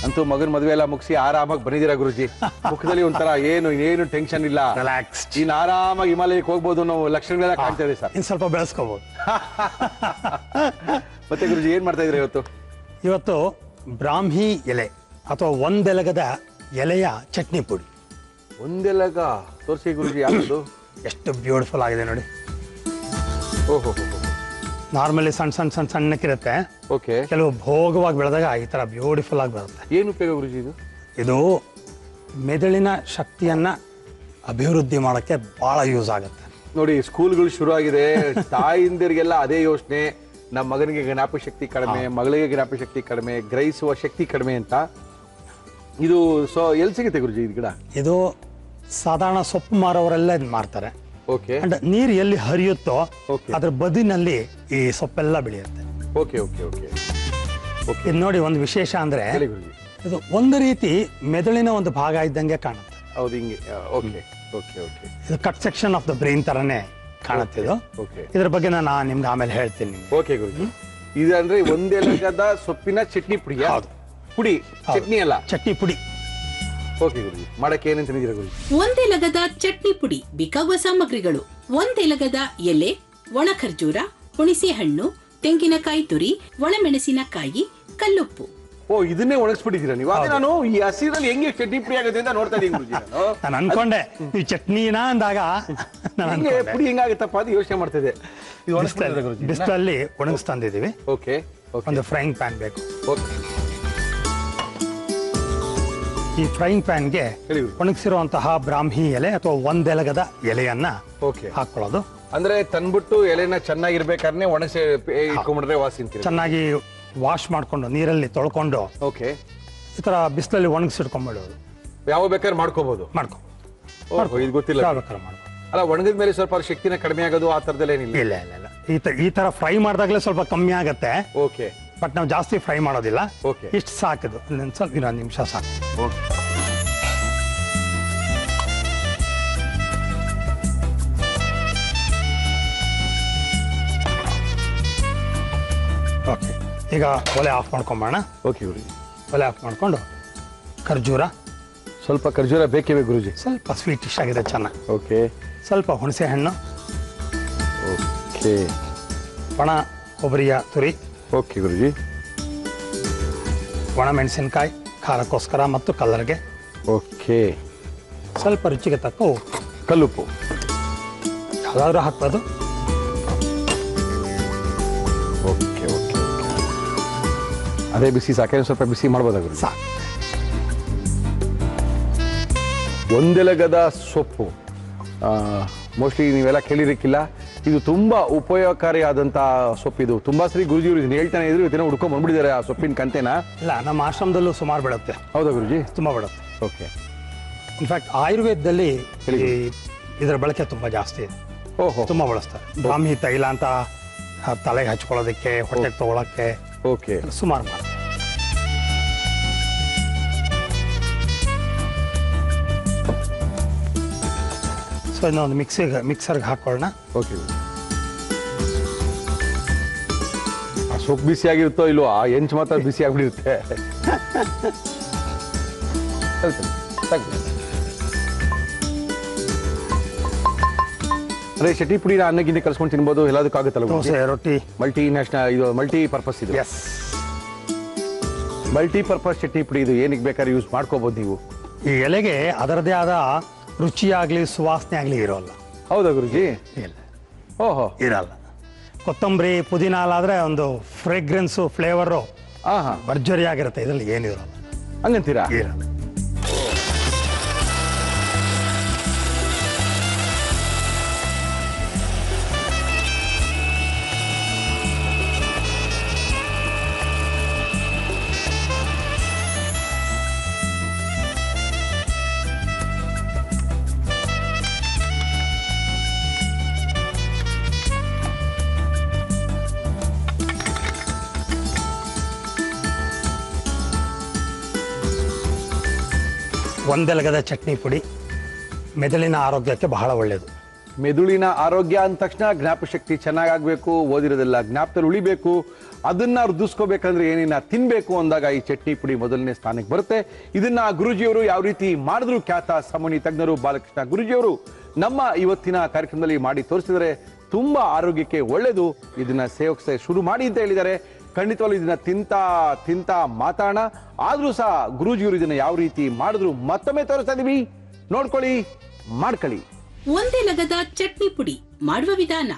ಅಂತೂ ಮಗನ ಮದುವೆ ಎಲ್ಲ ಮುಗಿಸಿ ಆರಾಮಾಗಿ ಬಂದಿದ್ದೀರಾ ಗುರುಜಿ. ಮುಖದಲ್ಲಿ ಒಂಥರ ಏನು ಟೆನ್ಷನ್ ಇಲ್ಲ, ರಿಲ್ಯಾಕ್ಸ್ಡ್. ಇನ್ನು ಆರಾಮಾಗಿ ಹಿಮಾಲಯಕ್ಕೆ ಹೋಗ್ಬೋದು ಅನ್ನೋ ಲಕ್ಷಣಗಳೆಲ್ಲ ಕಾಣ್ತಾ ಇದೆ ಸರ್. ಇನ್ನು ಸ್ವಲ್ಪ ಬೆಳೆಸ್ಕೋಬಹುದು. ಮತ್ತೆ ಗುರುಜಿ ಏನ್ ಮಾಡ್ತಾ ಇದ್ರಿ ಇವತ್ತು? ಇವತ್ತು ಬ್ರಾಹ್ಮಿ ಎಲೆ ಅಥವಾ ಒಂದೆಲಗದ ಎಲೆಯ ಚಟ್ನಿ ಪುಡಿ. ಒಂದೆಲಗ ತೋರಿಸಿ ಗುರುಜಿ. ಯಾವುದು? ಎಷ್ಟು ಬ್ಯೂಟಿಫುಲ್ ಆಗಿದೆ ನೋಡಿ. ಓಹೋ, ನಾರ್ಮಲಿ ಸಣ್ಣಕ್ಕಿರುತ್ತೆ. ಓಕೆ. ಕೆಲವು ಭೋಗವಾಗಿ ಬೆಳೆದಾಗ ಈ ತರ ಬ್ಯೂಟಿಫುಲ್ ಆಗಿ ಬರುತ್ತೆ. ಏನು ಉಪಯೋಗ ಗುರುಜಿ ಇದು? ಇದು ಮೆದುಳಿನ ಶಕ್ತಿಯನ್ನ ಅಭಿವೃದ್ಧಿ ಮಾಡಕ್ಕೆ ಬಹಳ ಯೂಸ್ ಆಗುತ್ತೆ. ನೋಡಿ, ಸ್ಕೂಲ್ಗಳು ಶುರು ಆಗಿದೆ. ತಾಯಿಂದಿರಿಗೆಲ್ಲ ಅದೇ ಯೋಚನೆ, ನಮ್ಮ ಮಗನಿಗೆ ಜ್ಞಾಪಕ ಶಕ್ತಿ ಕಡಿಮೆ, ಮಗಳಿಗೆ ಜ್ಞಾಪಕ ಶಕ್ತಿ ಕಡಿಮೆ, ಗ್ರಹಿಸುವ ಶಕ್ತಿ ಕಡಿಮೆ ಅಂತ. ಇದು ಎಲ್ಲಿ ಸಿಗುತ್ತೆ ಗುರುಜಿ ಇದು ಗಿಡ? ಇದು ಸಾಧಾರಣ ಸೊಪ್ಪು ಮಾರೋರೆಲ್ಲ ಇದು ಮಾರ್ತಾರೆ. ಓಕೆ ಅಂಡ್ ನೀರು ಎಲ್ಲಿ ಹರಿಯುತ್ತೋ Okay. ಅದ್ರ ಬದಿನಲ್ಲಿ ಈ ಸೊಪ್ಪೆಲ್ಲ ಬೆಳೆಯುತ್ತೆ. ಓಕೆ ಓಕೆ ಓಕೆ ಓಕೆ ಇದು ನೋಡಿ ಒಂದು ವಿಶೇಷ ಅಂದ್ರೆ ಹೇಳಿ ಗುರುಜಿ. ಇದು ಒಂದು ರೀತಿ ಮೆದುಳಿನ ಒಂದು ಭಾಗ ಇದ್ದಂಗೆ ಕಾಣುತ್ತೆ. ಹೌದು ಹಿಂಗೆ ಓಕೆ ಓಕೆ ಓಕೆ ಇದು cut section of the brain ತರನೇ ಕಾಣುತ್ತೆ ಇದು. ಓಕೆ ಇದ್ರ ಬಗ್ಗೆ ನಾನು ನಿಮ್ಗೆ ಆಮೇಲೆ ಹೇಳ್ತೀನಿ ನಿಮ್ಗೆ. ಓಕೆ ಗುರುಜಿ. ಇದು ಅಂದ್ರೆ ಒಂದೆಲಗದ ಸೊಪ್ಪಿನ ಚಟ್ನಿ ಪುಡಿ. ಹೌದು. ಪುಡಿ ಚಟ್ನಿ ಅಲ್ಲ. ಚಟ್ನಿ ಪುಡಿ. ಓಕೆ ಗುರುಜಿ. ಮಾಡಕ್ಕೆ ಏನೇನು ತಂದಿದ್ದೀರಾ ಗುರುಜಿ? ಒಂದೆಲಗದ ಚಟ್ನಿ ಪುಡಿ ಬೇಕಾಗುವ ಸಾಮಗ್ರಿಗಳು: ಒಂದೆಲಗದ ಎಲೆ, ಒಣ ಖರ್ಜೂರ, ಹುಣಸೆ ಹಣ್ಣು, ತೆಂಗಿನಕಾಯಿ ತುರಿ, ಒಣಮೆಣಸಿನಕಾಯಿ, ಕಲ್ಲುಪ್ಪು. ಓ ಇದನ್ನೇ ಒಣಗಿಸ್ಬಿಟ್ಟಿದ್ದೀರಾ ನೀವು? ಅದೇ ನಾನು ಈ ಹಸಿರಲ್ಲಿ ಹೆಂಗೆ ಚಟ್ನಿ ಪುಡಿ ಆಗುತ್ತೆ ಅಂತ ನೋಡ್ತಾ ಇದ್ದೀನಿ ಗುರುಜಿ. ನಾನು ಅನ್ಕೊಂಡೆ ನೀವು ಚಟ್ನಿನ ಅಂದಾಗ ನಾನು ಹಿಂಗೆ ಅನ್ಕೊಂಡೆ. ಪುಡಿ ಹೆಂಗಾಗುತ್ತಪ್ಪ ಅದು ಯೋಚನೆ ಮಾಡ್ತಿದ್ದೆ. ಇದು ಒಣಗಿಸ್ಬಿಟ್ಟಿದ್ದೀರಾ ಗುರುಜಿ? ಬಿಸಿಲಲ್ಲಿ ಒಣಗಿಸ್ ತಂದಿದ್ದೀವಿ. ಓಕೆ ಓಕೆ ಒಂದು ಫ್ರೈಯಿಂಗ್ ಪ್ಯಾನ್ ಬೇಕು. ಓಕೆ ಈ ಫ್ರೈಯಿಂಗ್ ಪ್ಯಾನ್ಗೆ ಹೇಳಿ ಗುರು. ಒಣಗಿಸಿರುವಂತಹ ಬ್ರಾಹ್ಮಿ ಎಲೆ ಅಥವಾ ಒಂದೆಲಗದ ಎಲೆಯನ್ನ ಓಕೆ. ಹಾಕೊಳ್ಳೋದು. ಅಂದ್ರೆ ತಂದ್ಬಿಟ್ಟು ಎಲೆನ ಚೆನ್ನಾಗಿರ್ಬೇಕಾದ್ರೆ ಒಣಗಿಸಿ ಇಟ್ಕೊಂಡ್ಬಿಟ್ರೆ ವಾಸಿ ಅಂತೀರಿ. ಚೆನ್ನಾಗಿ ವಾಶ್ ಮಾಡ್ಕೊಂಡು ನೀರಲ್ಲಿ ತೊಳ್ಕೊಂಡು ಓಕೆ. ಈ ತರ ಬಿಸಿಲಲ್ಲಿ ಒಣಗಿಸಿಟ್ಕೊಂಡ್ಬಿಡೋದು. ಯಾವ ಬೇಕಾದ್ರೆ ಮಾಡ್ಕೋಬಹುದು. ಇದು ಗೊತ್ತಿಲ್ಲ. ಯಾವ ಬೇಕಾದ್ರೆ ಮಾಡ್ಬೋದು. ಅಲ್ಲ ಒಣಗಿದ ಮೇಲೆ ಸ್ವಲ್ಪ ಶಕ್ತಿನ ಕಡಿಮೆ ಆಗೋದು ಆ ತರದಲ್ಲ ಏನಿಲ್ಲ. ಇಲ್ಲ ಇಲ್ಲ ಇಲ್ಲ ಈ ತರ ಫ್ರೈ ಮಾಡಿದಾಗಲೇ ಸ್ವಲ್ಪ ಕಮ್ಮಿ ಆಗತ್ತೆ. ಓಕೆ ಬಟ್ ನಾವು ಜಾಸ್ತಿ ಫ್ರೈ ಮಾಡೋದಿಲ್ಲ. ಓಕೆ. ಇಷ್ಟು ಸಾಕಿದು ಇನ್ನೊಂದು ಸ್ವಲ್ಪ ಇನ್ನೊಂದು ನಿಮಿಷ ಸಾಕು. Okay okay. ಈಗ ಒಲೆ ಆಫ್ ಮಾಡ್ಕೊಂಬೋಣ. ಓಕೆ ಗುರುಜಿ. ಒಲೆ ಆಫ್ ಮಾಡ್ಕೊಂಡು ಖರ್ಜೂರ, ಸ್ವಲ್ಪ ಖರ್ಜೂರ ಬೇಕೇ ಬೇಕು ಗುರುಜಿ. ಸ್ವಲ್ಪ ಸ್ವೀಟಿಶ್ ಆಗಿದೆ ಚೆನ್ನಾಗಿ. ಓಕೆ ಸ್ವಲ್ಪ ಹುಣಸೆ ಹಣ್ಣು, ಓಕೆ ಒಣ ಕೊಬ್ಬರಿಯ ತುರಿ, ಓಕೆ ಗುರುಜಿ. ಒಣ ಮೆಣಸಿನಕಾಯಿ ಖಾರಕ್ಕೋಸ್ಕರ ಮತ್ತು ಕಲರ್ಗೆ, ಓಕೆ. ಸ್ವಲ್ಪ ರುಚಿಗೆ ತಕ್ಕ ಉಪ್ಪು, ಕಲ್ಲುಪ್ಪು ಯಾವ್ದಾದ್ರು ಹಾಕ್ಬೋದು. ಓಕೆ ಓಕೆ ಅದೇ ಬಿಸಿ ಸಾಕೇನು? ಸ್ವಲ್ಪ ಬಿಸಿ ಮಾಡ್ಬೋದಾ ಗುರುಜಿ? ಸಾಕು. ಒಂದೆಲಗದ ಸೊಪ್ಪು ಮೋಸ್ಟ್ಲಿ ನೀವೆಲ್ಲ ಕೇಳಿರಕ್ಕಿಲ್ಲ. ಇದು ತುಂಬಾ ಉಪಯೋಗಕಾರಿಯಾದಂಥ ಸೊಪ್ಪಿದು. ತುಂಬಾ ಸರಿ ಗುರುಜಿಯವರು ಇದನ್ನ ಹೇಳ್ತಾನೆ ಇದ್ರು. ಇದನ್ನ ಹುಡ್ಕೊಂಡ್ ಬಂದ್ಬಿಟ್ಟಿದ್ದಾರೆ ಆ ಸೊಪ್ಪಿನ ಕಂತೆನ. ಇಲ್ಲ, ನಮ್ಮ ಆಶ್ರಮದಲ್ಲೂ ಸುಮಾರು ಬಿಡುತ್ತೆ. ಹೌದಾ ಗುರುಜಿ? ತುಂಬ ಬಿಡುತ್ತೆ. ಓಕೆ. ಇನ್ಫ್ಯಾಕ್ಟ್ ಆಯುರ್ವೇದದಲ್ಲಿ ಹೇಳಿ. ಇದರ ಬಳಕೆ ತುಂಬ ಜಾಸ್ತಿ ಇದೆ. ಓಹೋ. ತುಂಬ ಬಳಸ್ತಾರೆ. ಬ್ರಾಹ್ಮಿ ತೈಲ ಅಂತ ತಲೆಗೆ ಹಚ್ಕೊಳ್ಳೋದಕ್ಕೆ, ಹೊಟ್ಟೆಗೆ ತಗೊಳಕ್ಕೆ ಓಕೆ. ಸುಮಾರು ಮಾಡ್ತಾರೆ. ಸೊ ಇನ್ನೊಂದು ಮಿಕ್ಸರ್ಗೆ ಹಾಕೊಳ್ಳೋಣ. ಓಕೆ. ಆ ಸೊಪ್ಪು ಬಿಸಿ ಆಗಿರುತ್ತೋ ಇಲ್ವೋ, ಆ ಹೆಂಚು ಮಾತ್ರ ಬಿಸಿ ಆಗ್ಬಿಟ್ಟಿರುತ್ತೆ. ಅದೇ ಚಟ್ನಿ ಪುಡಿನ ಅನ್ನಕ್ಕಿಂತ ಕಲ್ಸ್ಕೊಂಡು ತಿನ್ಬೋದು, ಎಲ್ಲದಕ್ಕಾಗುತ್ತಲ್ಲ. ದೋಸೆ, ರೊಟ್ಟಿ, ಮಲ್ಟಿ ಪರ್ಪಸ್ ಇದು. ಎಸ್, ಮಲ್ಟಿಪರ್ಪಸ್ ಚಟ್ನಿ ಪುಡಿ ಇದು. ಏನಕ್ಕೆ ಬೇಕಾದ್ರೆ ಯೂಸ್ ಮಾಡ್ಕೋಬಹುದು ನೀವು. ಈ ಎಲೆಗೆ ಅದರದೇ ಆದ ರುಚಿಯಾಗಲಿ ಸುವಾಸನೆ ಆಗಲಿ ಇರೋಲ್ಲ. ಹೌದಾ ಗುರುಜಿ? ಇಲ್ಲ, ಓಹೋ, ಇರಲ್ಲ. ಕೊತ್ತಂಬರಿ, ಪುದೀನ ಆದ್ರೆ ಒಂದು ಫ್ರೇಗ್ರೆನ್ಸು, ಫ್ಲೇವರು ಹಾ ಭರ್ಜರಿ ಆಗಿರುತ್ತೆ. ಇದರಲ್ಲಿ ಏನಿರಲ್ಲ. ಹಂಗಂತೀರಾ? ಇರಲ್ಲ. ಒಂದೆಲಗದ ಚಟ್ನಿ ಪುಡಿ ಮೆದುಳಿನ ಆರೋಗ್ಯಕ್ಕೆ ಬಹಳ ಒಳ್ಳೆಯದು. ಮೆದುಳಿನ ಆರೋಗ್ಯ ಅಂದ ತಕ್ಷಣ ಜ್ಞಾಪಶಕ್ತಿ ಚೆನ್ನಾಗಾಗಬೇಕು, ಓದಿರೋದೆಲ್ಲ ಜ್ಞಾಪಕದಲ್ಲಿ ಉಳಿಬೇಕು. ಅದನ್ನ ವೃದ್ಧಿಸ್ಕೋಬೇಕಂದ್ರೆ ಏನೇನ ತಿನ್ಬೇಕು ಅಂದಾಗ ಈ ಚಟ್ನಿ ಪುಡಿ ಮೊದಲನೇ ಸ್ಥಾನಕ್ಕೆ ಬರುತ್ತೆ. ಇದನ್ನ ಗುರುಜಿಯವರು ಯಾವ ರೀತಿ ಮಾಡಿದ್ರು, ಖ್ಯಾತ ಸಮನಿ ತಜ್ಞರು ಬಾಲಕೃಷ್ಣ ಗುರುಜಿಯವರು ನಮ್ಮ ಇವತ್ತಿನ ಕಾರ್ಯಕ್ರಮದಲ್ಲಿ ಮಾಡಿ ತೋರಿಸಿದರೆ ತುಂಬಾ ಆರೋಗ್ಯಕ್ಕೆ ಒಳ್ಳೆಯದು. ಇದನ್ನ ಸೇವಿಸೆ ಶುರು ಮಾಡಿ ಅಂತ ಹೇಳಿದ್ದಾರೆ. ಖಂಡಿತವಾಗ್ಲೂ ಇದನ್ನ ತಿಂತ ಮಾತಾಡೋಣ. ಆದ್ರೂ ಸಹ ಗುರೂಜಿಯವರು ಇದನ್ನ ಯಾವ ರೀತಿ ಮಾಡಿದ್ರು ಮತ್ತೊಮ್ಮೆ ತೋರಿಸ್ತಾ ಇದೀವಿ, ನೋಡ್ಕೊಳ್ಳಿ, ಮಾಡ್ಕೊಳ್ಳಿ. ಒಂದೆಲಗದ ಚಟ್ನಿ ಪುಡಿ ಮಾಡುವ ವಿಧಾನ: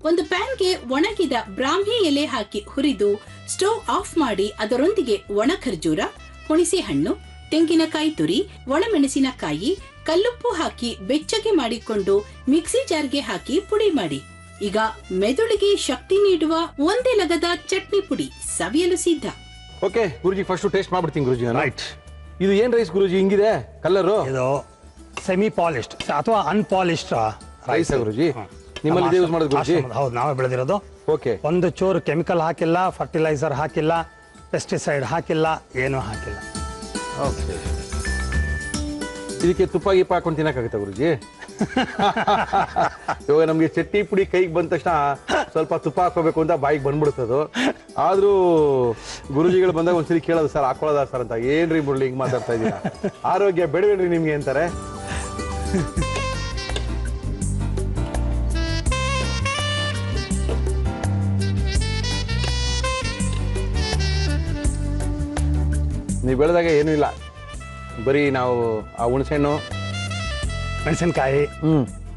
ಒಂದು ಪ್ಯಾನ್ಗೆ ಒಣಗಿದ ಬ್ರಾಹ್ಮಿ ಎಲೆ ಹಾಕಿ ಹುರಿದು ಸ್ಟವ್ ಆಫ್ ಮಾಡಿ ಅದರೊಂದಿಗೆ ಒಣ ಖರ್ಜೂರ, ಹುಣಸೆ ಹಣ್ಣು, ತೆಂಗಿನಕಾಯಿ ತುರಿ, ಒಣಮೆಣಸಿನಕಾಯಿ, ಕಲ್ಲುಪ್ಪು ಹಾಕಿ ಬೆಚ್ಚಗೆ ಮಾಡಿಕೊಂಡು ಮಿಕ್ಸಿ ಜಾರ್ಗೆ ಹಾಕಿ ಪುಡಿ ಮಾಡಿ. ಈಗ ಮೆದುಳಿಗೆ ಶಕ್ತಿ ನೀಡುವ ಒಂದೆಲಗದ ಚಟ್ನಿ ಪುಡಿ ಸವಿಯಲು ಸಿದ್ಧ. ಓಕೆ ಗುರುಜಿ, ಫಸ್ಟ್ ಟೇಸ್ಟ್ ಮಾಡ್ಬಿಡ್ತೀನಿ ಗುರುಜಿ. ರೈಟ್. ಇದು ಏನ್ ರೈಸ್ ಗುರುಜಿ ಹಿಂಗಿದೆ ಕಲರು? ಇದು ಸೆಮಿ ಪಾಲಿಶ್ಡ್ ಅಥವಾ ಅನ್ಪಾಲಿಶ್ಡ್ ರೈಸ್ ಗುರುಜಿ ನಿಮ್ಮಲ್ಲಿ ಯೂಸ್ ಮಾಡೋದು ಗುರುಜಿ? ಹೌದು, ನಾವೇ ಬೆಳೆದಿರೋದು. ಓಕೆ. ಒಂದು ಚೂರು ಕೆಮಿಕಲ್ ಹಾಕಿಲ್ಲ, ಫರ್ಟಿಲೈಸರ್ ಹಾಕಿಲ್ಲ, ಪೆಸ್ಟಿಸೈಡ್ ಹಾಕಿಲ್ಲ, ಏನೂ ಹಾಕಿಲ್ಲ. ಓಕೆ. ಇದಕ್ಕೆ ತುಪ್ಪ ಗೀಪ ಹಾಕೊಂಡು ತಿನ್ನಕ್ಕಾಗುತ್ತೆ ಗುರುಜಿ? ಇವಾಗ ನಮ್ಗೆ ಚಟ್ನಿ ಪುಡಿ ಕೈಗೆ ಬಂದ ತಕ್ಷಣ ಸ್ವಲ್ಪ ತುಪ್ಪ ಹಾಕೋಬೇಕು ಅಂತ ಬಾಯಿಗೆ ಬಂದ್ಬಿಡ್ತದು. ಆದ್ರೂ ಗುರುಜಿಗಳು ಬಂದಾಗ ಒಂದ್ಸರಿ ಕೇಳೋದು, ಸರ್ ಹಾಕೊಳ್ಳೋದ ಸರ್ ಅಂತ. ಏನ್ರಿ ಮುರಳಿ ಹಿಂಗ್ ಮಾತಾಡ್ತಾ ಇದೀರಾ, ಆರೋಗ್ಯ ಬೇಡವೇನ್ರಿ ನಿಮ್ಗೆ ಅಂತಾರೆ. ನೀವು ಬೆಳೆದಾಗ ಏನೂ ಇಲ್ಲ, ಬರೀ ನಾವು ಆ ಹುಣಸೆಹಣ್ಣು, ಮೆಣಸಿನ್ಕಾಯಿ,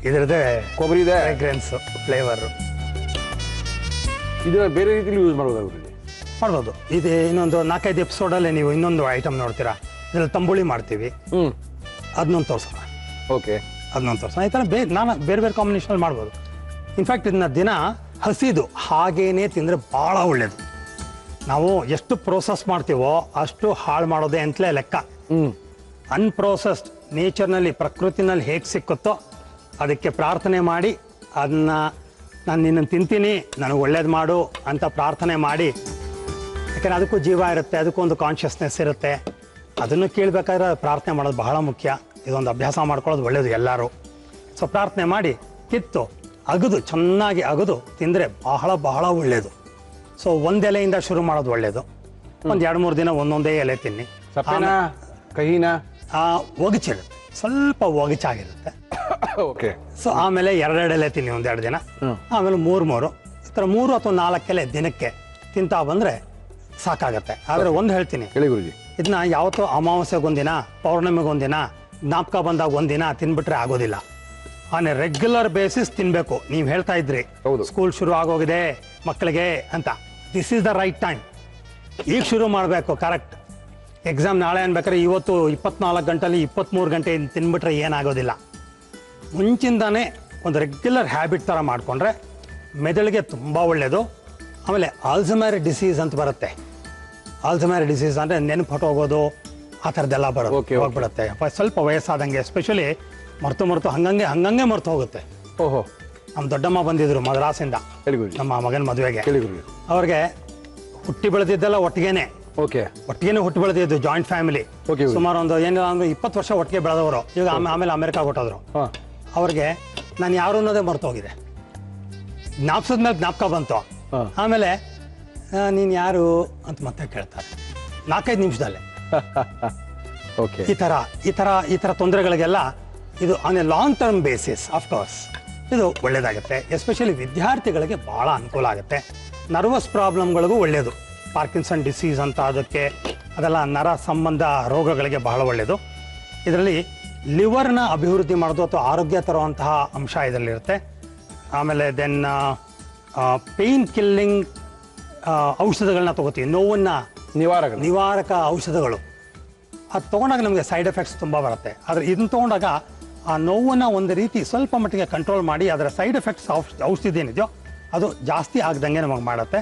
ಇದರದೇ ಕೊಬ್ಬರಿ ಇದೆ, ಫ್ರೇಗ್ರೆನ್ಸ್, ಫ್ಲೇವರ್. ಇದನ್ನ ಬೇರೆ ರೀತಿಲಿ ಯೂಸ್ ಮಾಡ್ಬೋದು ಗುರುಜಿ? ಮಾಡ್ಬೋದು. ಇದು ಇನ್ನೊಂದು 4-5 ಎಪಿಸೋಡಲ್ಲಿ ನೀವು ಇನ್ನೊಂದು ಐಟಮ್ ನೋಡ್ತೀರಾ, ಇದ್ರಲ್ಲಿ ತಂಬುಳಿ ಮಾಡ್ತೀವಿ, ಅದನ್ನೊಂದು ತೋರ್ಸೋಣ. ಓಕೆ. ಅದನ್ನೊಂದು ತೋರ್ಸೋಣ. ಈ ಥರ ನಾನು ಬೇರೆ ಬೇರೆ ಕಾಂಬಿನೇಷನಲ್ಲಿ ಮಾಡ್ಬೋದು. ಇನ್ಫ್ಯಾಕ್ಟ್ ಇದನ್ನ ದಿನ ಹಸಿದು ಹಾಗೇನೆ ತಿಂದರೆ ಭಾಳ ಒಳ್ಳೇದು. ನಾವು ಎಷ್ಟು ಪ್ರೋಸೆಸ್ ಮಾಡ್ತೀವೋ ಅಷ್ಟು ಹಾಳು ಮಾಡೋದೇ ಅಂತಲೇ ಲೆಕ್ಕ. ಅನ್ಪ್ರೋಸೆಸ್ಡ್ ನೇಚರ್ನಲ್ಲಿ, ಪ್ರಕೃತಿನಲ್ಲಿ ಹೇಗೆ ಸಿಕ್ಕುತ್ತೋ ಅದಕ್ಕೆ ಪ್ರಾರ್ಥನೆ ಮಾಡಿ, ಅದನ್ನ ನಾನು ನಿನ್ನನ್ನು ತಿಂತೀನಿ, ನನಗೆ ಒಳ್ಳೇದು ಮಾಡು ಅಂತ ಪ್ರಾರ್ಥನೆ ಮಾಡಿ, ಯಾಕೆಂದರೆ ಅದಕ್ಕೂ ಜೀವ ಇರುತ್ತೆ, ಅದಕ್ಕೂ ಒಂದು ಕಾನ್ಷಿಯಸ್ನೆಸ್ ಇರುತ್ತೆ. ಅದನ್ನು ಕೇಳಬೇಕಾದ್ರೆ ಪ್ರಾರ್ಥನೆ ಮಾಡೋದು ಬಹಳ ಮುಖ್ಯ. ಇದೊಂದು ಅಭ್ಯಾಸ ಮಾಡ್ಕೊಳ್ಳೋದು ಒಳ್ಳೆಯದು ಎಲ್ಲರೂ. ಸೊ ಪ್ರಾರ್ಥನೆ ಮಾಡಿ ಕಿತ್ತು ಅಗದು, ಚೆನ್ನಾಗಿ ಅಗದು ತಿಂದರೆ ಬಹಳ ಬಹಳ ಒಳ್ಳೆಯದು. ಸೊ ಒಂದು ಎಲೆಯಿಂದ ಶುರು ಮಾಡೋದು ಒಳ್ಳೆಯದು. ಒಂದು 2-3 ದಿನ ಒಂದೊಂದೇ ಎಲೆ ತಿನ್ನಿ. ಸಪ್ಪೆನಾ ಕಹಿನಾ? ಒಗಚಿರುತ್ತೆ, ಸ್ವಲ್ಪ ಒಗಚಾಗಿರುತ್ತೆ. ಓಕೆ. ಸೊ ಆಮೇಲೆ 2 ಎಲೆ ತಿನ್ನಿ ಒಂದು 2 ದಿನ, ಆಮೇಲೆ 3 ಈ ಥರ 3 ಅಥವಾ 4 ಎಲೆ ದಿನಕ್ಕೆ ತಿಂತಾ ಬಂದರೆ ಸಾಕಾಗತ್ತೆ. ಆದರೆ ಒಂದು ಹೇಳ್ತೀನಿ, ಹೇಳಿ ಗುರುಜಿ, ಇದನ್ನ ಯಾವತ್ತೋ ಅಮಾವಾಸ್ಯೆಗೊಂದಿನ, ಪೌರ್ಣಮಿಗೊಂದಿನ, ಜ್ಞಾಪಕ ಬಂದಾಗ ಒಂದಿನ ತಿನ್ಬಿಟ್ರೆ ಆಗೋದಿಲ್ಲ. ಆನ್ ಎ ರೆಗ್ಯುಲರ್ ಬೇಸಿಸ್ ತಿನ್ಬೇಕು. ನೀವು ಹೇಳ್ತಾ ಇದ್ರಿ ಸ್ಕೂಲ್ ಶುರು ಆಗೋಗಿದೆ ಮಕ್ಕಳಿಗೆ ಅಂತ. This is the right time. ಈಗ ಶುರು ಮಾಡಬೇಕು. ಕರೆಕ್ಟ್. ಎಕ್ಸಾಮ್ ನಾಳೆ ಅನ್ಬೇಕಾದ್ರೆ ಇವತ್ತು 24 ಗಂಟೆಲಿ 23 ಗಂಟೆ ತಿನ್ಬಿಟ್ರೆ ಏನಾಗೋದಿಲ್ಲ. ಮುಂಚಿಂದಾನೇ ಒಂದು ರೆಗ್ಯುಲರ್ ಹ್ಯಾಬಿಟ್ ಥರ ಮಾಡಿಕೊಂಡ್ರೆ ಮೆದುಳಿಗೆ ತುಂಬ ಒಳ್ಳೆಯದು. ಆಮೇಲೆ ಆಲ್ಝಮೈರ್ ಡಿಸೀಸ್ ಅಂತ ಬರುತ್ತೆ. ಆಲ್ಝಮೈರ್ ಡಿಸೀಸ್ ಅಂದರೆ ನೆನಪು ಹೊಟ್ಟೋಗೋದು, ಆ ಥರದ್ದೆಲ್ಲ ಬರುತ್ತೆ, ಹೋಗ್ಬಿಡುತ್ತೆ. ಸ್ವಲ್ಪ ವಯಸ್ಸಾದಂಗೆ ಎಸ್ಪೆಷಲಿ ಮರ್ತು ಹಂಗಂಗೆ ಮರ್ತು ಹೋಗುತ್ತೆ. ಓಹೋ. ನಮ್ಮ ದೊಡ್ಡಮ್ಮ ಬಂದಿದ್ರು ಮದ್ರಾಸಿಂದ ನಮ್ಮ ಮಗನ ಮದುವೆಗೆ. ಅವ್ರಿಗೆ ಹುಟ್ಟಿ ಬೆಳೆದಿದ್ದೆಲ್ಲ ಒಟ್ಟಿಗೆನೆ ಹುಟ್ಟಿ ಬೆಳೆದಿದ್ದು, ಜಾಯಿಂಟ್ ಫ್ಯಾಮಿಲಿ. ಸುಮಾರು ಒಂದು ಏನಿಲ್ಲ ಅಂದ್ರೆ 20 ವರ್ಷ ಒಟ್ಟಿಗೆ ಬೆಳೆದವರು. ಈಗ ಆಮೇಲೆ ಅಮೆರಿಕಾಗೆ ಹೊಟ್ಟೋದ್ರು. ಅವ್ರಿಗೆ ನಾನು ಯಾರು ಅನ್ನೋದೇ ಮರ್ತೋಗಿದೆ. ಜ್ಞಾಪಿಸಿದ್ಮೇಲೆ ಜ್ಞಾಪಕ ಬಂತು. ಆಮೇಲೆ ನೀನು ಯಾರು ಅಂತ ಮತ್ತೆ ಕೇಳ್ತಾರೆ 4-5 ನಿಮಿಷದಲ್ಲೇ. ಈ ಥರ ತೊಂದರೆಗಳಿಗೆಲ್ಲ ಇದು on A long term basis of course ಇದು ಒಳ್ಳೇದಾಗುತ್ತೆ. ಎಸ್ಪೆಷಲಿ ವಿದ್ಯಾರ್ಥಿಗಳಿಗೆ ಭಾಳ ಅನುಕೂಲ ಆಗುತ್ತೆ. ನರ್ವಸ್ ಪ್ರಾಬ್ಲಮ್ಗಳಿಗೂ ಒಳ್ಳೆಯದು. ಪಾರ್ಕಿನ್ಸನ್ ಡಿಸೀಸ್ ಅಂತ ಅದಕ್ಕೆ, ಅದೆಲ್ಲ ನರ ಸಂಬಂಧ ರೋಗಗಳಿಗೆ ಬಹಳ ಒಳ್ಳೆಯದು. ಇದರಲ್ಲಿ ಲಿವರ್ನ ಅಭಿವೃದ್ಧಿ ಮಾಡೋದು ಅಥವಾ ಆರೋಗ್ಯ ತರುವಂತಹ ಅಂಶ ಇದರಲ್ಲಿರುತ್ತೆ. ಆಮೇಲೆ ದೆನ್ ಪೇಯ್ನ್ ಕಿಲ್ಲಿಂಗ್ ಔಷಧಗಳನ್ನ ತಗೋತೀವಿ, ನೋವನ್ನು ನಿವಾರಕ ಔಷಧಗಳು. ಅದು ತೊಗೊಂಡಾಗ ನಮಗೆ ಸೈಡ್ ಎಫೆಕ್ಟ್ಸ್ ತುಂಬ ಬರುತ್ತೆ. ಆದರೆ ಇದನ್ನು ತೊಗೊಂಡಾಗ ಆ ನೋವನ್ನು ಒಂದು ರೀತಿ ಸ್ವಲ್ಪ ಮಟ್ಟಿಗೆ ಕಂಟ್ರೋಲ್ ಮಾಡಿ ಅದರ ಸೈಡ್ ಎಫೆಕ್ಟ್ಸ್ ಔಷಧಿ ಏನಿದೆಯೋ ಅದು ಜಾಸ್ತಿ ಆಗದಂಗೆ ನಮಗೆ ಮಾಡುತ್ತೆ.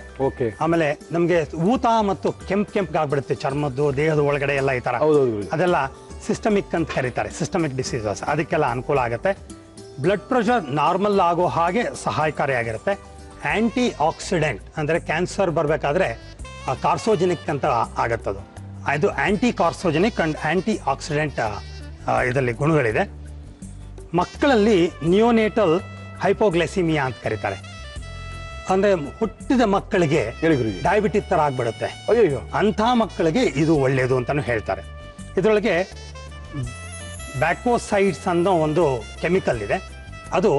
ಆಮೇಲೆ ನಮಗೆ ಊತ ಮತ್ತು ಕೆಂಪ್ಗಾಗ್ಬಿಡುತ್ತೆ ಚರ್ಮದ್ದು, ದೇಹದ ಒಳಗಡೆ ಎಲ್ಲ ಈ ಥರ, ಅದೆಲ್ಲ ಸಿಸ್ಟಮಿಕ್ ಅಂತ ಕರೀತಾರೆ, ಸಿಸ್ಟಮಿಕ್ ಡಿಸೀಸಸ್. ಅದಕ್ಕೆಲ್ಲ ಅನುಕೂಲ ಆಗುತ್ತೆ. ಬ್ಲಡ್ ಪ್ರೆಷರ್ ನಾರ್ಮಲ್ ಆಗೋ ಹಾಗೆ ಸಹಾಯಕಾರಿಯಾಗಿರುತ್ತೆ. ಆ್ಯಂಟಿ ಆಕ್ಸಿಡೆಂಟ್ ಅಂದರೆ ಕ್ಯಾನ್ಸರ್ ಬರಬೇಕಾದ್ರೆ ಕಾರ್ಸೋಜೆನಿಕ್ ಅಂತ ಆಗತ್ತದು. ಇದು ಆ್ಯಂಟಿ ಕಾರ್ಸೋಜೆನಿಕ್ ಆ್ಯಂಡ್ ಆ್ಯಂಟಿ ಆಕ್ಸಿಡೆಂಟ್ ಇದರಲ್ಲಿ ಗುಣಗಳಿದೆ. ಮಕ್ಕಳಲ್ಲಿ ನಿಯೋನೇಟಲ್ ಹೈಪೋಗ್ಲೈಸಿಮಿಯಾ ಅಂತ ಕರೀತಾರೆ. ಅಂದರೆ ಹುಟ್ಟಿದ ಮಕ್ಕಳಿಗೆ ಡಯಾಬಿಟಿಸ್ ಥರ ಆಗ್ಬಿಡುತ್ತೆ. ಅಂಥ ಮಕ್ಕಳಿಗೆ ಇದು ಒಳ್ಳೆಯದು ಅಂತಲೂ ಹೇಳ್ತಾರೆ. ಇದರೊಳಗೆ ಬ್ಯಾಕೋಸೈಡ್ಸ್ ಅನ್ನೋ ಒಂದು ಕೆಮಿಕಲ್ ಇದೆ. ಅದು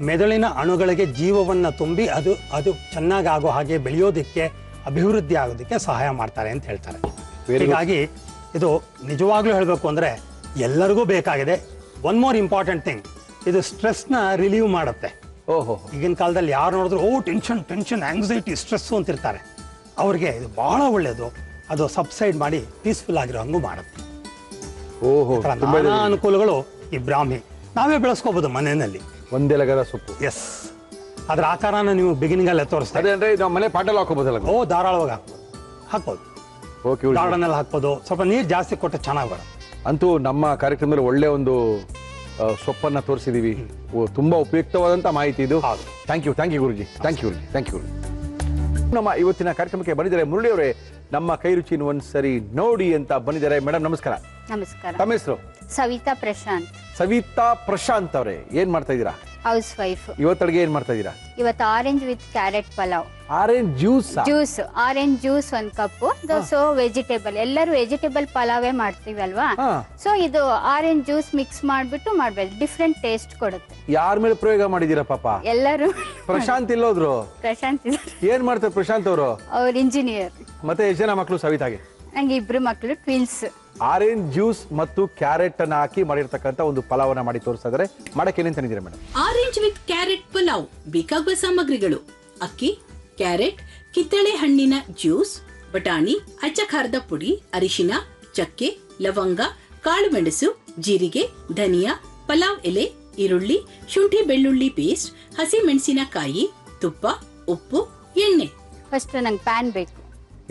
ಮೆದುಳಿನ ಅಣುಗಳಿಗೆ ಜೀವವನ್ನು ತುಂಬಿ ಅದು ಚೆನ್ನಾಗಿ ಆಗೋ ಹಾಗೆ ಬೆಳೆಯೋದಕ್ಕೆ, ಅಭಿವೃದ್ಧಿ ಆಗೋದಕ್ಕೆ ಸಹಾಯ ಮಾಡ್ತಾರೆ ಅಂತ ಹೇಳ್ತಾರೆ. ಹೀಗಾಗಿ ಇದು ನಿಜವಾಗ್ಲೂ ಹೇಳಬೇಕು ಅಂದರೆ ಎಲ್ಲರಿಗೂ ಬೇಕಾಗಿದೆ. ಒನ್ ಮೋರ್ ಇಂಪಾರ್ಟೆಂಟ್ ಥಿಂಗ್, ಇದು ಸ್ಟ್ರೆಸ್ನ ರಿಲೀವ್ ಮಾಡುತ್ತೆ. ಈಗಿನ ಕಾಲದಲ್ಲಿ ಯಾರು ನೋಡಿದ್ರು ಟೆನ್ಷನ್ ಆಂಗ್ಸೈಟಿ ಸ್ಟ್ರೆಸ್ಸು ಅಂತಿರ್ತಾರೆ. ಅವ್ರಿಗೆ ಇದು ಬಹಳ ಒಳ್ಳೆಯದು. ಅದು ಸಬ್ಸೈಡ್ ಮಾಡಿ ಪೀಸ್ಫುಲ್ ಆಗಿರೋ ಹಂಗೂ ಮಾಡುತ್ತೆ. ನಾನಾ ಅನುಕೂಲಗಳು ಈ ಬ್ರಾಹ್ಮಿ ನಾವೇ ಬೆಳೆಸ್ಕೋಬಹುದು ಮನೆಯಲ್ಲಿ. ಒಂದೆಲಗದ ಸೊಪ್ಪು. ಎಸ್, ಅದ್ರ ಆಕಾರನ ನೀವು ಬಿಗಿನಿಂಗ್ ಅಲ್ಲೇ ತೋರಿಸ್ತಾರೆ. ಮನೆ ಪಾಟಲ್ಲಿ ಹಾಕೋಬೋದಲ್ಲ? ಧಾರಾಳವಾಗಿ ಹಾಕ್ಬೋದು. ಗಾರ್ಡನ್ ಅಲ್ಲಿ ಹಾಕ್ಬೋದು. ಸ್ವಲ್ಪ ನೀರು ಜಾಸ್ತಿ ಕೊಟ್ಟು ಚೆನ್ನಾಗಿ ಬರುತ್ತೆ. ಅಂತೂ ನಮ್ಮ ಕಾರ್ಯಕ್ರಮದಲ್ಲಿ ಒಳ್ಳೆ ಒಂದು ಸೊಪ್ಪನ್ನ ತೋರಿಸಿದೀವಿ. ತುಂಬಾ ಉಪಯುಕ್ತವಾದಂತ ಮಾಹಿತಿ ಇದು. Thank you Guruji. Thank you Guruji. ನಮ್ಮ ಇವತ್ತಿನ ಕಾರ್ಯಕ್ರಮಕ್ಕೆ ಬಂದಿದ್ದಾರೆ ಮುರಳಿ ಅವರೇ. ನಮ್ಮ ಕೈ ರುಚಿನ ಒಂದ್ಸರಿ ನೋಡಿ ಅಂತ ಬಂದಿದ್ದಾರೆ. ಮೇಡಮ್ ನಮಸ್ಕಾರ. ನಮಸ್ಕಾರ. ತಮ್ಮ ಹೆಸರು? ಸವಿತಾ ಪ್ರಶಾಂತ್ ಅವರೇ, ಏನ್ ಮಾಡ್ತಾ ಇದ್ದೀರಾ? House wife. ಇವತ್ತಡಿಗೆ ಏನ್ ಮಾಡ್ತಾ ಇದ್ದೀರಾ? ಇವತ್ತು orange with carrot pulao. Orange juice 1 cup. So vegetable, ಎಲ್ಲರೂ ವೆಜಿಟೇಬಲ್ ಪಲಾವೇ ಮಾಡ್ತೀವಿ ಅಲ್ವಾ? ಸೊ ಇದು ಆರೆಂಜ್ ಜ್ಯೂಸ್ ಮಿಕ್ಸ್ ಮಾಡ್ಬಿಟ್ಟು ಮಾಡ್ಬೇಕು, ಡಿಫ್ರೆಂಟ್ ಟೇಸ್ಟ್ ಕೊಡುತ್ತೆ. ಯಾರ ಮೇಲೆ ಪ್ರಯೋಗ ಮಾಡಿದೀರಾ ಪಾಪ? ಎಲ್ಲರೂ. ಪ್ರಶಾಂತ್ ಇಲ್ಲೋದ್ರು? ಪ್ರಶಾಂತ್ ಏನ್ ಮಾಡ್ತಾರೆ ಪ್ರಶಾಂತ್ ಅವರು? ಅವ್ರ ಇಂಜಿನಿಯರ್. ಮತ್ತೆ ಎಷ್ಟು ಜನ ಮಕ್ಕಳು ಸವಿತಾಗೆ? ನಂಗೆ 2 ಮಕ್ಕಳು, ಟ್ವಿನ್ಸ್. ಆರೆಂಜ್ ಜ್ಯೂಸ್ ಮತ್ತು ಕ್ಯಾರೆಟ್ ಅನ್ನ ಹಾಕಿ ಮಾಡಿರ್ತಕ್ಕಂಥ ಒಂದು ಪಲಾವನ್ನ ಮಾಡಿ ತೋರಿಸ್ತಾ ಇದ್ದಾರೆ. ಮಾಡಕ್ಕೆ ಏನೇನ್ ತಂದಿದ್ದೀರಾ madam? Orange with carrot pulao ಬೇಕಾಗುವ ಸಾಮಗ್ರಿಗಳು: ಅಕ್ಕಿ, ಕ್ಯಾರೆಟ್, ಕಿತ್ತಳೆ ಹಣ್ಣಿನ ಜ್ಯೂಸ್, ಬಟಾಣಿ, ಅಚ್ಚ ಖಾರದ ಪುಡಿ, ಅರಿಶಿನ, ಚಕ್ಕೆ, ಲವಂಗ, ಕಾಳು ಮೆಣಸು, ಜೀರಿಗೆ, ಧನಿಯಾ, ಪಲಾವ್ ಎಲೆ, ಈರುಳ್ಳಿ, ಶುಂಠಿ ಬೆಳ್ಳುಳ್ಳಿ ಪೇಸ್ಟ್, ಹಸಿ ಮೆಣಸಿನಕಾಯಿ, ತುಪ್ಪ, ಉಪ್ಪು, ಎಣ್ಣೆ. ಫಸ್ಟ್ ನಂಗೆ ಪ್ಯಾನ್ ಬೇಕು.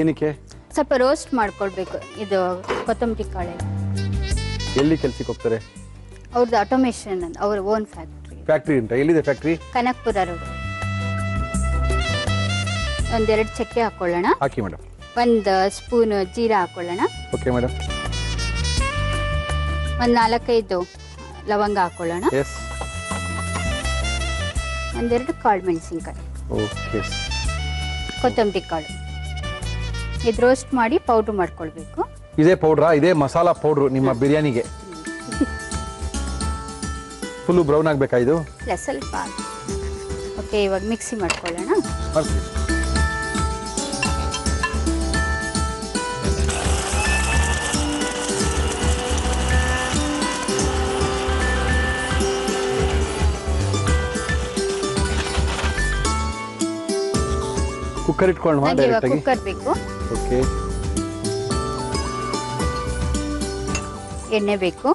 ಏನಕ್ಕೆ? ಸ್ವಲ್ಪ ರೋಸ್ಟ್ ಮಾಡ್ಕೊಳ್ಬೇಕು. ಇದು ಕೊತ್ತಂಬರಿ ಕಾಳು. ಎಲ್ಲಿ ಕೆಲ್ಸಕ್ಕೆ ಹೋಗ್ತಾರೆ? ಅವ್ರದ್ದು ಆಟೋಮೇಷನ್, ಅವ್ರ ಓನ್ ಫ್ಯಾಕ್ಟ್ರಿ ಅಂತ. ಎಲ್ಲಿದೆ ಫ್ಯಾಕ್ಟ್ರಿ? ಕನಕ್ಪುರ ರೋಡ್. 1-2 ಚಕ್ಕೆ ಹಾಕೊಳ್ಳೋಣ. ಹಾಕಿ ಮೇಡಮ್. 1 ಸ್ಪೂನ್ ಜೀರಾ ಹಾಕೊಳ್ಳೋಣ. Okay madam. 4-5 ಲವಂಗ ಹಾಕೊಳ್ಳೋಣ. ಎಸ್. 1-2 ಕಾಳು ಮೆಣಸಿನ್ಕಾಯಿ. ಓಕೆ. ಕೊತ್ತಂಬರಿ ಕಾಳು. ಇದು ರೋಸ್ಟ್ ಮಾಡಿ ಪೌಡರ್ ಮಾಡ್ಕೊಳ್ಬೇಕು. ಇದೇ ಪೌಡ್ರಾ? ಇದೇ ಮಸಾಲಾ ಪೌಡ್ರು ನಿಮ್ಮ ಬಿರಿಯಾನಿಗೆ? ಫುಲ್ ಬ್ರೌನ್ ಆಗ್ಬೇಕಾ ಇದು? ಇಲ್ಲ, ಸ್ವಲ್ಪ. ಓಕೆ, ಇವಾಗ ಮಿಕ್ಸಿ ಮಾಡ್ಕೊಳ್ಳೋಣ. ಕುಕ್ಕರ್ ಇಟ್ಕೊಳ್ಳೋಣ ಡೈರೆಕ್ಟ್ ಆಗಿ? ಕುಕ್ಕರ್ ಬೇಕು. ಓಕೆ. ಎಣ್ಣೆ ಬೇಕು.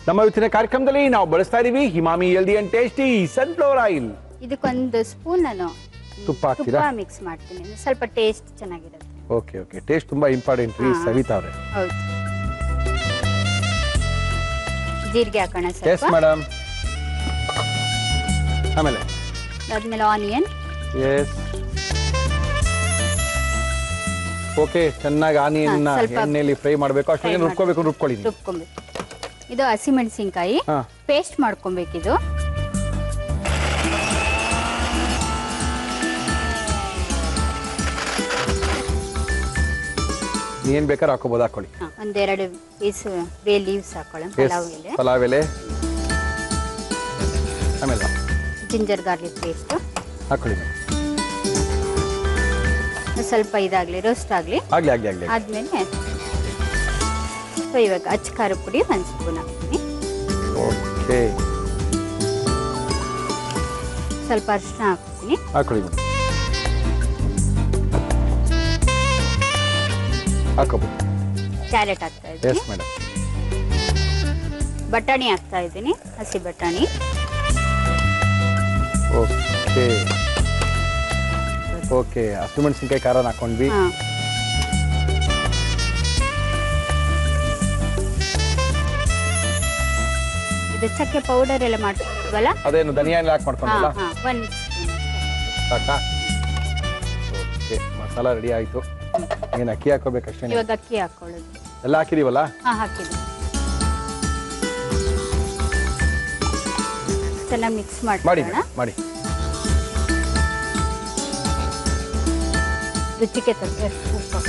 ನಮ್ಮ ಇವತ್ತಿನ ಕಾರ್ಯಕ್ರಮದಲ್ಲಿ ನಾವು ಬಳಸ್ತಾ ಇದೀವಿ Emami healthy and tasty sunflower oil. ಇದಕ್ಕೊಂದು ಸ್ಪೂನ್ ನಾನು ತುಪ್ಪ ಹಾಕ್ತೀರಾ? ಮಿಕ್ಸ್ ಮಾಡ್ತೀನಿ, ಸ್ವಲ್ಪ ಟೇಸ್ಟ್ ಚೆನ್ನಾಗಿರುತ್ತೆ. ಓಕೆ. ಟೇಸ್ಟ್ ತುಂಬಾ ಇಂಪಾರ್ಟೆಂಟ್ ರೀ ಸವಿತಾ ಅವರೇ. ಹೌದು. ಜೀರಿಗೆ ಹಾಕೋಣ ಸ್ವಲ್ಪ. Yes madam. ಆಮೇಲೆ ಅದಾದ್ಮೇಲೆ ಆನಿಯನ್. ಎಸ್. ಓಕೆ, ಚೆನ್ನಾಗಿ ಆನಿಯನ್ ಎಣ್ಣೆಯಲ್ಲಿ ಫ್ರೈ ಮಾಡಬೇಕು. ಅಷ್ಟೊಂದು ರುಬ್ಕೊಳ್ಳಿ. ಇದು ಹಸಿ ಮೆಣಸಿನಕಾಯಿ ಪೇಸ್ಟ್ ಮಾಡ್ಕೊಬೇಕಿದು. ಏನ್ ಬೇಕಾದ್ರೆ ಹಾಕೋಬಹುದು, ಹಾಕೊಳ್ಳಿ. 1-2 ಪೀಸ್ ಬೇ ಲೀವ್ಸ್ ಹಾಕೊಳ್ಳೋಣ. ಪಲಾವ್ ಎಲೆ. ಆಮೇಲೆ ಜಿಂಜರ್ ಗಾರ್ಲಿಕ್ ಪೇಸ್ಟ್ ಹಾಕೊಳ್ಳಿ. ಸ್ವಲ್ಪ ಇದಾಗ್ಲಿ, ರೋಸ್ಟ್ ಆಗ್ಲಿ. ಆದ್ಮೇಲೆ ಇವಾಗ ಅಚ್ಚ ಖಾರ ಪುಡಿ 1 ಸ್ಪೂನ್ ಹಾಕ್ತೀನಿ. ಓಕೆ. ಸ್ವಲ್ಪ ಅರಿಶಿನ ಹಾಕ್ತೀನಿ. ಹಾಕೊಳ್ಳಿ. ಹಾಕೋಬಹುದು. ಕ್ಯಾರೆಟ್ ಹಾಕ್ತಾ ಇದ್ದೀನಿ. Yes madam. ಬಟಾಣಿ ಹಾಕ್ತಾ ಇದ್ದೀನಿ, ಹಸಿ ಬಟಾಣಿ. ಓಕೆ. ಹಸಿಮೆಣಸಿನಕಾಯಿ ಖಾರ ಹಾಕೊಂಡ್ವಿ. ಇದು ಚಕ್ಕೆ ಪೌಡರ್ ಎಲ್ಲ ಮಾಡ್ತೀವಲ್ಲ, ಅದೇನು ಧನಿಯಾ ಎಲ್ಲ ಹಾಕಿ ಮಾಡ್ಕೊಂಡಲ್ಲ? 1 ಸಾಕಾ? ಓಕೆ, ಮಸಾಲ ರೆಡಿ ಆಯ್ತು. ಏನು ಅಕ್ಕಿ ಹಾಕೋಬೇಕಷ್ಟೇ? ಇವಾಗ ಅಕ್ಕಿ ಹಾಕೊಳ್ಳೋದು. ಎಲ್ಲ ಹಾಕಿದೀವಲ್ಲ? ಹಾಕಿದ್ವಿ. ಚೆನ್ನಾಗಿ ಮಿಕ್ಸ್ ಮಾಡಿ. ರುಚಿಗೆ ತಕ್ಕಷ್ಟು ಉಪ್ಪು.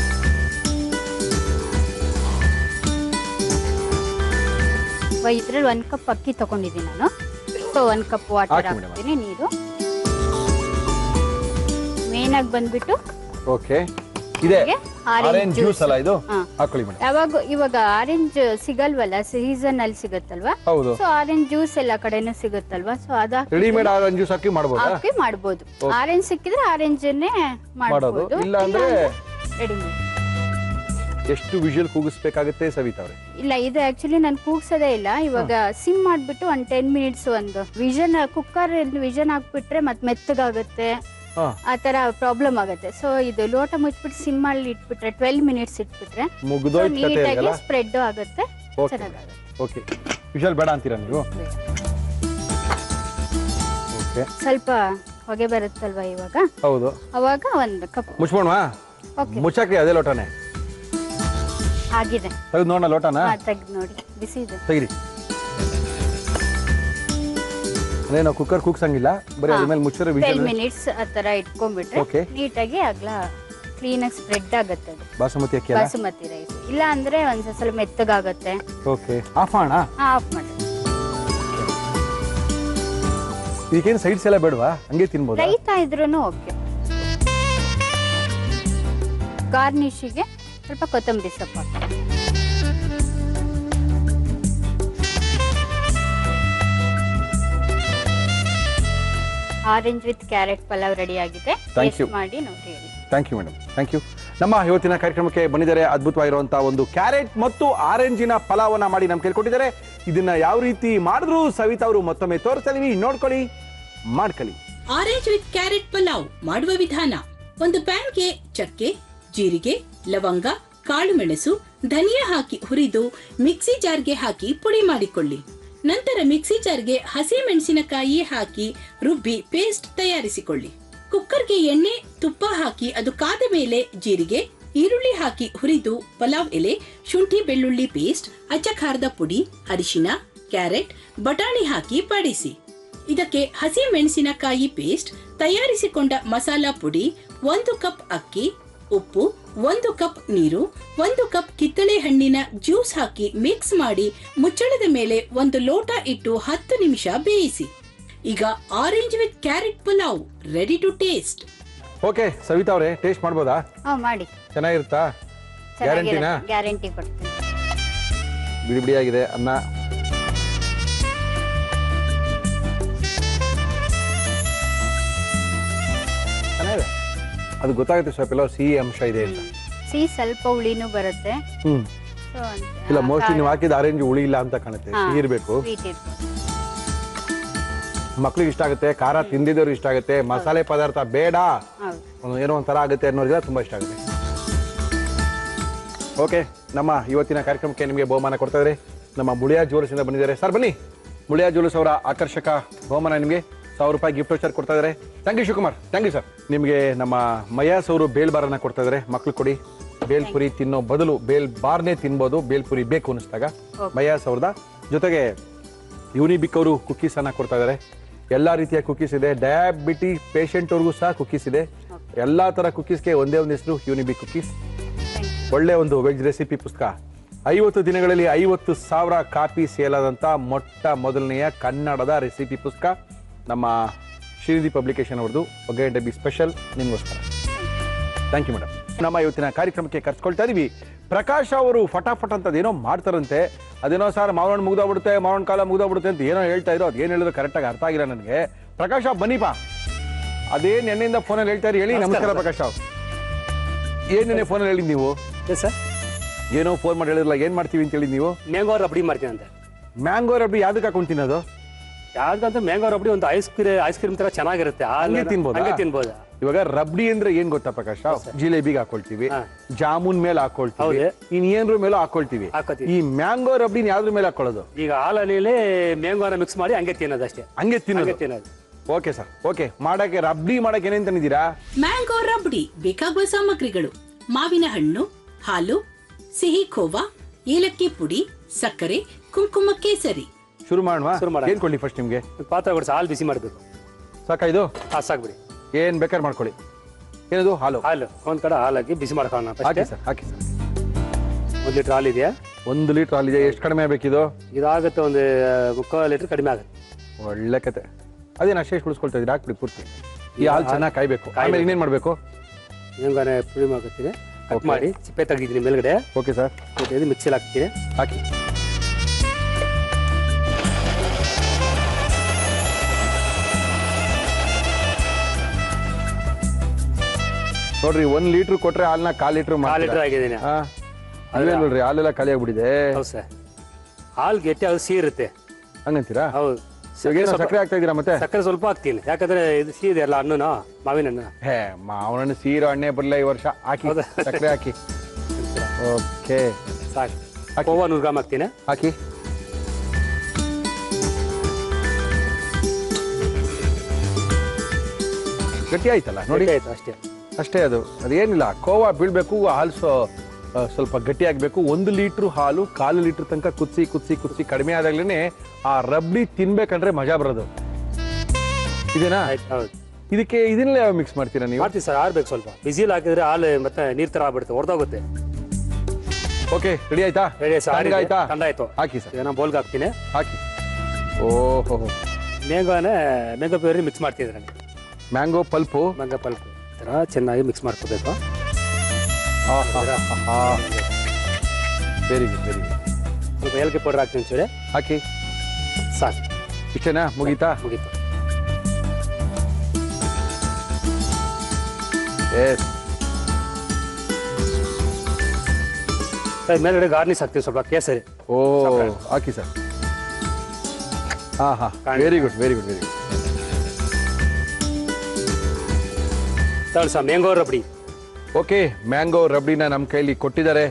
ಇದ್ರಲ್ಲಿ 1 ಕಪ್ ಅಕ್ಕಿ ತಗೊಂಡಿದ್ದೀನಿ ನಾನು. ಸೊ 1 ಕಪ್ ವಾಟರ್ ಹಾಕ್ತೀನಿ, ನೀರು. ಮೇನ್ ಆಗಿ ಬಂದ್ಬಿಟ್ಟು ಓಕೆ, ಇದೆ ಆರೆಂಜ್ ಜ್ಯೂಸ್ ಅಲ್ಲ ಇದು? ಹಾಕೊಳ್ಳಿ ಮೇಡಮ್. ಇವಾಗ ಆರೆಂಜ್ ಸಿಗಲ್ವಲ್ಲ, ಸೀಸನ್ ಅಲ್ಲಿ ಸಿಗುತ್ತಲ್ವಾ? ಹೌದು. ಸೊ ಆರೆಂಜ್ ಜ್ಯೂಸ್ ಎಲ್ಲ ಕಡೆನೂ ಸಿಗುತ್ತಲ್ವಾ? ಸೊ ಅದ ರೆಡಿಮೇಡ್ ಆರೆಂಜ್ ಜ್ಯೂಸ್ ಹಾಕಿ ಮಾಡಬಹುದು. ಆರೆಂಜ್ ಸಿಕ್ಕಿದ್ರೆ ಆರೆಂಜ್ ಅನ್ನೇ ಮಾಡಬಹುದು, ಇಲ್ಲ ಅಂದ್ರೆ ರೆಡಿಮೇಡ್. ಎಷ್ಟು ವಿಜುವಲ್ ಕೂಗಿಸ್ಬೇಕಾಗುತ್ತೆ ಸವಿತಾ ಅವರೇ? ಇಲ್ಲ, ಇದು ಆಕ್ಚುಲಿ ನಾನು ಕೂಗ್ಸೋದೇ ಇಲ್ಲ. ಇವಾಗ ಸಿಮ್ ಮಾಡ್ಬಿಟ್ಟು 10 ಮಿನಿಟ್ಸ್ ಒಂದು ವಿಷನ್, ಕುಕ್ಕರ್ ವಿಷನ್ ಹಾಕ್ಬಿಟ್ರೆ ಮತ್ತೆ ಮೆತ್ತಗಾಗುತ್ತೆ, ಆ ತರ ಪ್ರಾಬ್ಲಮ್ ಆಗುತ್ತೆ. ಸೊ ಇದು ಲೋಟ ಮುಚ್ಚಿಬಿಟ್ಟು ಸಿಮ್ ಮಾಡಿ ಇಟ್ಬಿಟ್ರೆ 12 ಮಿನಿಟ್ಸ್ ಇಟ್ಬಿಟ್ರೆ ನೀಟಾಗಿ ಸ್ಪ್ರೆಡ್ ಆಗುತ್ತೆ, ಚೆನ್ನಾಗಾಗುತ್ತೆ. ಓಕೆ, ವಿಜುವಲ್ ಬೇಡ ಅಂತೀರಾ ನೀವು? ಓಕೆ ಸ್ವಲ್ಪ ಹೊಗೆ ಬರುತ್ತಲ್ವಾ ಇವಾಗ, ಹೌದು. ಅವಾಗ ಒಂದು ಕಪ್. ಮುಚ್ಬೋಣವಾ? ಓಕೆ, ಮುಚ್ಚಾಕ್ರಿ ಅದೇ ಲೋಟನೇ. ಆಗಿದೆ. ತೆಗೆದು ನೋಡೋಣ ಲೋಟನ. ತೆಗ್ದು ನೋಡಿ, ಬಿಸಿ ಇದೆ. ತೆಗಿರಿ. ಅದೇ ನಾವು ಕುಕ್ಕರ್ ಕೂಗ್ಸಂಗಿಲ್ಲ, ಬರೀ ಅದ್ರ ಮೇಲೆ ಮುಚ್ಚಿರೋ 12 ಮಿನಿಟ್ಸ್ ಆ ಥರ ಇಟ್ಕೊಂಡ್ಬಿಟ್ರೆ Okay. ನೀಟಾಗಿ ಆಗ್ಲಾ ಕ್ಲೀನಾಗಿ ಸ್ಪ್ರೆಡ್ ಆಗುತ್ತೆ ಅದು. ಬಾಸುಮತಿ ಅಕ್ಕಿ ಅಲ್ಲ? ಬಾಸುಮತಿ ರೈಸ್. ಇಲ್ಲ ಅಂದ್ರೆ ಒಂದ್ಸಲ ಮೆತ್ತಗಾಗುತ್ತೆ. ಓಕೆ, ಆಫ್ ಮಾಡೋಣ. ಆಫ್ ಮಾಡಿ. ಇದಕ್ಕೇನು ಸೈಡ್ಸ್ ಎಲ್ಲ ಬೇಡವಾ? ಹಂಗೆ ತಿನ್ಬೋದು? ರೈತ ಇದ್ರೂ ಓಕೆ. ಗಾರ್ನಿಶಿಗೆ ಸ್ವಲ್ಪ ಕೊತ್ತಂಬರಿ ಸೊಪ್ಪು ಹಾಕಿ. Orange with carrot pulao ready ಆಗಿದೆ. Thank you. ಟೇಸ್ಟ್ ಮಾಡಿ ನೋಡಿ ಹೇಳಿ. Thank you madam, thank you. ನಮ್ಮ ಇವತ್ತಿನ ಕಾರ್ಯಕ್ರಮಕ್ಕೆ ಬಂದಿದ್ದಾರೆ ಅದ್ಭುತವಾಗಿರುವಂತಹ ಒಂದು ಕ್ಯಾರೆಟ್ ಮತ್ತು ಆರೆಂಜಿನ ಪಲಾವನ್ನ ಮಾಡಿ ನಮ್ಗೆ ಕೇಳ್ಕೊಟ್ಟಿದ್ದಾರೆ. ಇದನ್ನ ಯಾವ ರೀತಿ ಮಾಡಿದ್ರು ಸವಿತಾ ಅವರು ಮತ್ತೊಮ್ಮೆ ತೋರಿಸ್ತೀವಿ, ನೋಡ್ಕೊಳ್ಳಿ, ಮಾಡ್ಕೊಳ್ಳಿ. ಆರೆಂಜ್ ವಿತ್ ಕ್ಯಾರೆಟ್ ಪಲಾವ್ ಮಾಡುವ ವಿಧಾನ: ಒಂದು ಪ್ಯಾನ್ಗೆ ಚಕ್ಕೆ, ಜೀರಿಗೆ, ಲವಂಗ, ಕಾಳು ಮೆಣಸು, ಧನಿಯಾ ಹಾಕಿ ಹುರಿದು ಮಿಕ್ಸಿ ಜಾರ್ಗೆ ಹಾಕಿ ಪುಡಿ ಮಾಡಿಕೊಳ್ಳಿ. ನಂತರ ಮಿಕ್ಸಿ ಜಾರ್ಗೆ ಹಸಿ ಮೆಣಸಿನಕಾಯಿ ಹಾಕಿ ರುಬ್ಬಿ ಪೇಸ್ಟ್ ತಯಾರಿಸಿಕೊಳ್ಳಿ. ಕುಕ್ಕರ್ಗೆ ಎಣ್ಣೆ, ತುಪ್ಪ ಹಾಕಿ ಅದು ಕಾದ ಮೇಲೆ ಜೀರಿಗೆ, ಈರುಳ್ಳಿ ಹಾಕಿ ಹುರಿದು ಪಲಾವ್ ಎಲೆ, ಶುಂಠಿ ಬೆಳ್ಳುಳ್ಳಿ ಪೇಸ್ಟ್, ಅಚ್ಚ ಖಾರದ ಪುಡಿ, ಅರಿಶಿನ, ಕ್ಯಾರೆಟ್, ಬಟಾಣಿ ಹಾಕಿ ಬಾಡಿಸಿ. ಇದಕ್ಕೆ ಹಸಿ ಮೆಣಸಿನಕಾಯಿ ಪೇಸ್ಟ್, ತಯಾರಿಸಿಕೊಂಡ ಮಸಾಲಾ ಪುಡಿ, 1 ಕಪ್ ಅಕ್ಕಿ, ಉಪ್ಪು, 1 ಕಪ್ ನೀರು, 1 ಕಪ್ ಕಿತ್ತಳೆ ಹಣ್ಣಿನ ಜ್ಯೂಸ್ ಹಾಕಿ ಮಿಕ್ಸ್ ಮಾಡಿ ಮುಚ್ಚಳದ ಮೇಲೆ 1 ಲೋಟ ಇಟ್ಟು 10 ನಿಮಿಷ ಬೇಯಿಸಿ. ಈಗ orange with carrot pulao ready to taste. Okay Savita ಅವರೇ, ಟೇಸ್ಟ್ ಮಾಡ್ಬೋದಾ? ಮಾಡಿ. ಚೆನ್ನಾಗಿರುತ್ತಾ? ಗ್ಯಾರಂಟಿನಾ? ಗ್ಯಾರಂಟಿ ಕೊಡ್ತೀನಿ. ಬಿಡಿ ಬಿಡಿಯಾಗಿದೆ ಅನ್ನ. ಚೆನ್ನಾಗಿದೆ. ಅದು ಗೊತ್ತಾಗುತ್ತೆ ಸ್ವಲ್ಪ ಎಲ್ಲ ಸಿಹಿ ಅಂಶ ಇದೆ ಅಂತ. ಸಿಹಿ ಸ್ವಲ್ಪ ಹುಳಿನೂ ಬರುತ್ತೆ. So, ಇಲ್ಲ, ಮೋಸ್ಟ್ಲಿ ನೀವು ಹಾಕಿದ ಆರೆಂಜ್ ಹುಳಿ ಇಲ್ಲ ಅಂತ ಕಾಣುತ್ತೆ, ಸಿಹಿ ಇರಬೇಕು. sweet ಇರ್ಬೇಕು. ಮಕ್ಳಿಗೆ ಇಷ್ಟ ಆಗುತ್ತೆ, ಖಾರ ತಿಂದಿದ್ದವ್ರಿಗೆ ಇಷ್ಟ ಆಗುತ್ತೆ, ಮಸಾಲೆ ಪದಾರ್ಥ ಬೇಡ, ಹೌದು. ಏನೋ ಒಂಥರ ಆಗುತ್ತೆ ಅನ್ನೋರಿಗೆಲ್ಲ ತುಂಬಾ ಇಷ್ಟ ಆಗುತ್ತೆ. ಓಕೆ, ನಮ್ಮ ಇವತ್ತಿನ ಕಾರ್ಯಕ್ರಮಕ್ಕೆ ನಿಮಗೆ ಬಹುಮಾನ ಕೊಡ್ತಾ ಇದ್ದಾರೆ ನಮ್ಮ ಮುಳಿಯಾ ಜ್ಯುವೆಲ್ಸ್ ಇಂದ ಬಂದಿದ್ದಾರೆ. ಸರ್ ಬನ್ನಿ. ಮುಳಿಯಾ ಜ್ಯುವೆಲ್ಸ್ ಅವರ ಆಕರ್ಷಕ ಬಹುಮಾನ ನಿಮಗೆ 1000 ರೂಪಾಯಿ ಗಿಫ್ಟ್ ವೋಚರ್ ಕೊಡ್ತಾ ಇದ್ದಾರೆ. Thank you Shivakumar, thank you sir. ನಿಮಗೆ ನಮ್ಮ ಮಯಾಸ್ ಅವರು ಬೇಲ್ ಬಾರನ್ನ ಕೊಡ್ತಾ ಇದ್ದಾರೆ. ಮಕ್ಳು ಕೊಡಿ, ಬೇಲ್ಪುರಿ ತಿನ್ನೋ ಬದಲು ಬೇಲ್ ಬಾರ್ನೇ ತಿನ್ಬೋದು, ಬೇಲ್ಪುರಿ ಬೇಕು ಅನಿಸ್ದಾಗ. ಮಯಾಸ್ ಅವ್ರದ ಜೊತೆಗೆ ಯೂನಿಬಿಕ್ ಅವರು ಕುಕ್ಕೀಸ್ ಅನ್ನ ಕೊಡ್ತಾ ಇದ್ದಾರೆ. ಎಲ್ಲಾ ರೀತಿಯ ಕುಕ್ಕೀಸ್ ಇದೆ, ಡಯಾಬಿಟಿಸ್ ಪೇಷಂಟ್ ಅವ್ರಿಗೂ ಸಹ ಕುಕ್ಕೀಸ್ ಇದೆ. ಎಲ್ಲಾ ತರ ಕುಕ್ಕೀಸ್ಗೆ ಒಂದೇ ಒಂದು ಹೆಸರು, ಯೂನಿಬಿಕ್ ಕುಕ್ಕೀಸ್. ಒಳ್ಳೆ ಒಂದು ವೆಜ್ ರೆಸಿಪಿ ಪುಸ್ತಕ. 50 ದಿನಗಳಲ್ಲಿ 50,000 ಕಾಪಿ ಸೇಲ್ ಆದಂತ ಮೊಟ್ಟ ಮೊದಲನೆಯ ಕನ್ನಡದ ರೆಸಿಪಿ ಪುಸ್ತಕ ನಮ್ಮ ಶ್ರೀನಿಧಿ ಪಬ್ಲಿಕೇಶನ್ ಅವ್ರದ್ದು. ಒಗ್ಗರಣೆ ಡಬ್ಬಿ ಸ್ಪೆಷಲ್ ನಿಮಗೋಸ್ಕರ. Thank you madam. ನಮ್ಮ ಇವತ್ತಿನ ಕಾರ್ಯಕ್ರಮಕ್ಕೆ ಕರ್ಸ್ಕೊಳ್ತಾ ಇದೀವಿ ಪ್ರಕಾಶ್ ಅವರು. ಫಟಾಫಟ್ ಅಂತ ಅದೇನೋ ಮಾಡ್ತಾರಂತೆ. ಅದೇನೋ ಸರ್ ಮಾವಣ್ಣ ಮುಗ್ದೋಗ್ಬಿಡುತ್ತೆ, ಮಾವಣ್ಣ ಕಾಲ ಮುಗ್ದೋಗ್ಬಿಡುತ್ತೆ ಅಂತ ಏನೋ ಹೇಳ್ತಾ ಇದ್ರು. ಅದೇನು ಹೇಳಿದ್ರು ಕರೆಕ್ಟಾಗಿ ಅರ್ಥ ಆಗಿಲ್ಲ ನನಗೆ. ಪ್ರಕಾಶ್ ಬನ್ನಿಪಾ, ಅದೇನು ಎಣ್ಣೆಯಿಂದ ಫೋನಲ್ಲಿ ಹೇಳ್ತಾ ಇರಿ. ಹೇಳಿ. ನಮಸ್ಕಾರ ಪ್ರಕಾಶ್. ಏನೇನೆ ಫೋನಲ್ಲಿ ಹೇಳಿದ್ ನೀವು? ಸರ್ ಏನೋ ಫೋನ್ ಮಾಡಿ ಹೇಳಿದ್ರಲ್ಲ, ಏನ್ ಮಾಡ್ತೀವಿ ಅಂತ ಹೇಳಿದ್ ನೀವು? ಮ್ಯಾಂಗೋ ರಬಡಿ ಮಾಡ್ತೀನಿ ಅಂತ. ಮ್ಯಾಂಗೋ ರಬಡಿ ಯಾವ್ದಕ್ಕೆ ಹಾಕೊಂಡು ತಿನ್ನೋದು? ಯಾವ್ದಂತ ಮ್ಯಾಂಗೋ ರಬಡಿ ಒಂದು ಐಸ್ ಕ್ರೀಮ್ ತರ ಚೆನ್ನಾಗಿರುತ್ತೆ, ಹಂಗೆ ತಿನ್ಬೋದಾ? ಹಂಗೆ ತಿನ್ಬೋದು. ಇವಾಗ ರಬ್ಡಿ ಅಂದ್ರೆ ಏನ್ ಗೊತ್ತಾ ಪ್ರಕಾಶ್? ಜಿಲೇಬಿಗೆ ಹಾಕೊಳ್ತೀವಿ, ಜಾಮೂನ್ ಮೇಲೆ ಹಾಕೊಳ್ತೀವಿ, ಇನ್ ಏನ್ರ ಮೇಲೆ ಹಾಕೊಳ್ತೀವಿ. ಈ ಮ್ಯಾಂಗೋ ರಬ್ಡಿನ ಯಾವ್ದ್ರ ಮೇಲೆ ಹಾಕೊಳ್ಳೋದು? ಈಗ ಹಾಲಲ್ಲಿ ಮ್ಯಾಂಗೋನ ಮಿಕ್ಸ್ ಮಾಡಿ ಹಂಗೆ ತಿನ್ನೋದು ಅಷ್ಟೇ. ಹಂಗೆ ತಿನ್ನೋದು. Okay sir, okay. ಮಾಡಕ್ಕೆ ರಬ್ಡಿ ಮಾಡಕ್ಕೆ ಏನೇನ್ ತಂದಿದ್ದೀರಾ? ಮ್ಯಾಂಗೋ ರಬ್ಡಿ ಬೇಕಾಗುವ ಸಾಮಗ್ರಿಗಳು: ಮಾವಿನ ಹಣ್ಣು, ಹಾಲು, ಸಿಹಿ ಖೋವಾ, ಏಲಕ್ಕಿ ಪುಡಿ, ಸಕ್ಕರೆ, ಕುಂಕುಮ ಕೇಸರಿ. ಶುರು ಮಾಡುವ. ಏನ್ ಕೊಡ್ಲಿ ಫಸ್ಟ್ ನಿಮ್ಗೆ? ಪಾತ್ರೆ ಕೊಡ್ಸಿ ಹಾಲು ಬಿಸಿ ಮಾಡಬೇಕು. ಸಾಕ ಇದು? ಸಾಕ್ಬಿಡಿ. ಏನ್ ಬೇಕಾದ್ರೆ ಮಾಡ್ಕೊಳ್ಳಿ. ಏನದು? ಹಾಲು. ಹಾಲು ಒಂದ್ ಕಡೆ ಹಾಲು ಹಾಕಿ ಬಿಸಿ ಮಾಡ್ಕೊಳ್ಳೋಣ. ಹಾಕಿ ಸರ್, ಹಾಕಿ ಸರ್. 1 ಲೀಟರ್ ಹಾಲು ಇದೆಯಾ? 1 ಲೀಟರ್ ಹಾಲಿದೆ. ಎಷ್ಟು ಕಡಿಮೆ ಬೇಕಿದು? ಇದಾಗುತ್ತೆ ಒಂದು 3/4 ಲೀಟರ್ ಕಡಿಮೆ ಆಗುತ್ತೆ. ಒಳ್ಳೆ ಕತೆ. ಅದೇನು ಅಷ್ಟೇ ಉಳಿಸ್ಕೊಳ್ತಾ ಇದ್ದೀರಾ? ಹಾಕ್ಬಿಡಿ ಪೂರ್ತಿ. ಈ ಹಾಲು ಚೆನ್ನಾಗಿ ಕಾಯ್ಬೇಕು. ಆಮೇಲೆ ಇನ್ನೇನ್ ಮಾಡ್ಬೇಕು? ಮ್ಯಾಂಗೋನ ಪುಡಿ ಮಾಡ್ಕೊತೀನಿ, ಕಟ್ ಮಾಡಿ ಸಿಪ್ಪೆ ತೆಗಿದ್ದೀನಿ ಮೇಲ್ಗಡೆ. Okay sir. ಮಿಕ್ಸಿಲಿ ಹಾಕ್ತೀನಿ. ಹಾಕಿ. ನೋಡ್ರಿ, 1 ಲೀಟರ್ ಕೊಟ್ರೆ ಹಾಲ್ನ 1/4 ಲೀಟರ್ 1/4 ಲೀಟರ್ ಆಗಿದ್ದೀನಿ. ನೋಡ್ರಿ, ಹಾಲೆಲ್ಲ ಖಾಲಿ ಆಗ್ಬಿಟ್ಟಿದೆ. ಹೌದು ಸರ್. ಹಾಲು ಗಟ್ಟಿ, ಅದು ಸಿಹಿ ಇರುತ್ತೆ. ಹಂಗಂತೀರಾ? ಹೌದು. ಸಕ್ಕರೆ ಹಾಕ್ತಾ ಇದೀರಾ? ಮತ್ತೆ ಸಕ್ಕರೆ ಸ್ವಲ್ಪ ಹಾಕ್ತೀನಿ, ಯಾಕಂದ್ರೆ ಇದು ಸಿಹಿ ಇದೆ ಅಲ್ಲ ಹಣ್ಣು, ಮಾವಿನ ಹಣ್ಣು. ಹೇ, ಮಾವನ ಸೀರೋ ಹಣ್ಣೆ ಬರಲ್ಲ ಈ ವರ್ಷ. ಹಾಕಿ, ಸಕ್ಕರೆ ಹಾಕಿ. ಓಕೆ, ಸಾಕು. ಕೋವಾ 100 ಗ್ರಾಮ್ ಹಾಕ್ತೀನಿ. ಹಾಕಿ. ಗಟ್ಟಿ ಆಯ್ತಲ್ಲ ನೋಡಿ. ಆಯ್ತು ಅಷ್ಟೇ. ಅಷ್ಟೇ, ಅದೇನಿಲ್ಲ, ಕೋವಾ ಬೀಳ್ಬೇಕು, ಹಾಲು ಸ್ವಲ್ಪ ಗಟ್ಟಿ ಆಗ್ಬೇಕು. 1 ಲೀಟ್ರ್ ಹಾಲು 1/4 ಲೀಟ್ರ್ ತನಕ ಕುದಿಸಿ ಕಡಿಮೆ ಆದಾಗ್ಲೇನೆ ಆ ರಬ್ಡಿ ತಿನ್ಬೇಕಂದ್ರೆ ಮಜಾ ಬರೋದು. ಇದೇನಾ? ಹೌದು. ಇದಕ್ಕೆ ಇದನ್ನೆಲ್ಲ ಯಾವ ಮಿಕ್ಸ್ ಮಾಡ್ತೀರಾ ನೀವು? ಮಾಡ್ತೀವಿ ಸರ್, ಆರ್ಬೇಕು ಸ್ವಲ್ಪ. ಬಿಸಿಲ್ ಹಾಕಿದ್ರೆ ಹಾಲು ಮತ್ತೆ ನೀರ್ ತರ ಆಗ್ಬಿಡುತ್ತೆ, ಹೊರದೋಗುತ್ತೆ. ಓಕೆ, ರೆಡಿ ಆಯ್ತಾ? ರೆಡಿ ಸರ್, ಆಯ್ತಾ? ಕಂಡಾಯ್ತು. ಹಾಕಿ ಸರ್, ನಾನು ಬೋಲ್ಗೆ ಹಾಕ್ತೀನಿ. ಹಾಕಿ. ಓಹೋ, ಮ್ಯಾಂಗೋ ಪ್ಯೂರಿ ಮಿಕ್ಸ್ ಮಾಡ್ತಿದ್ರೆ ಮ್ಯಾಂಗೋ ಪಲ್ಪು ಥರ ಚೆನ್ನಾಗಿ ಮಿಕ್ಸ್ ಮಾಡ್ಕೋಬೇಕು. Very good, very good. ಸ್ವಲ್ಪ ಏಲಕ್ಕಿ ಪೌಡರ್ ಹಾಕ್ತೀನಿ ಚೂರೆ, ಹಾಕಿ. ಸಾಕು. ಇಷ್ಟೇನಾ? ಮುಗೀತಾ? ಮುಗೀತು. ಎಸ್. ಮೇಲ್ಗಡೆ ಗಾರ್ನಿಶ್ ಹಾಕ್ತೀವಿ ಸ್ವಲ್ಪ ಕೇಸರಿ. ಓ, ಹಾಕಿ sir. Very good, very good, very good. Sir mango rabdi. Okay, mango ರಬ್ಡಿನ ನಮ್ಮ ಕೈಲಿ ಕೊಟ್ಟಿದ್ದಾರೆ.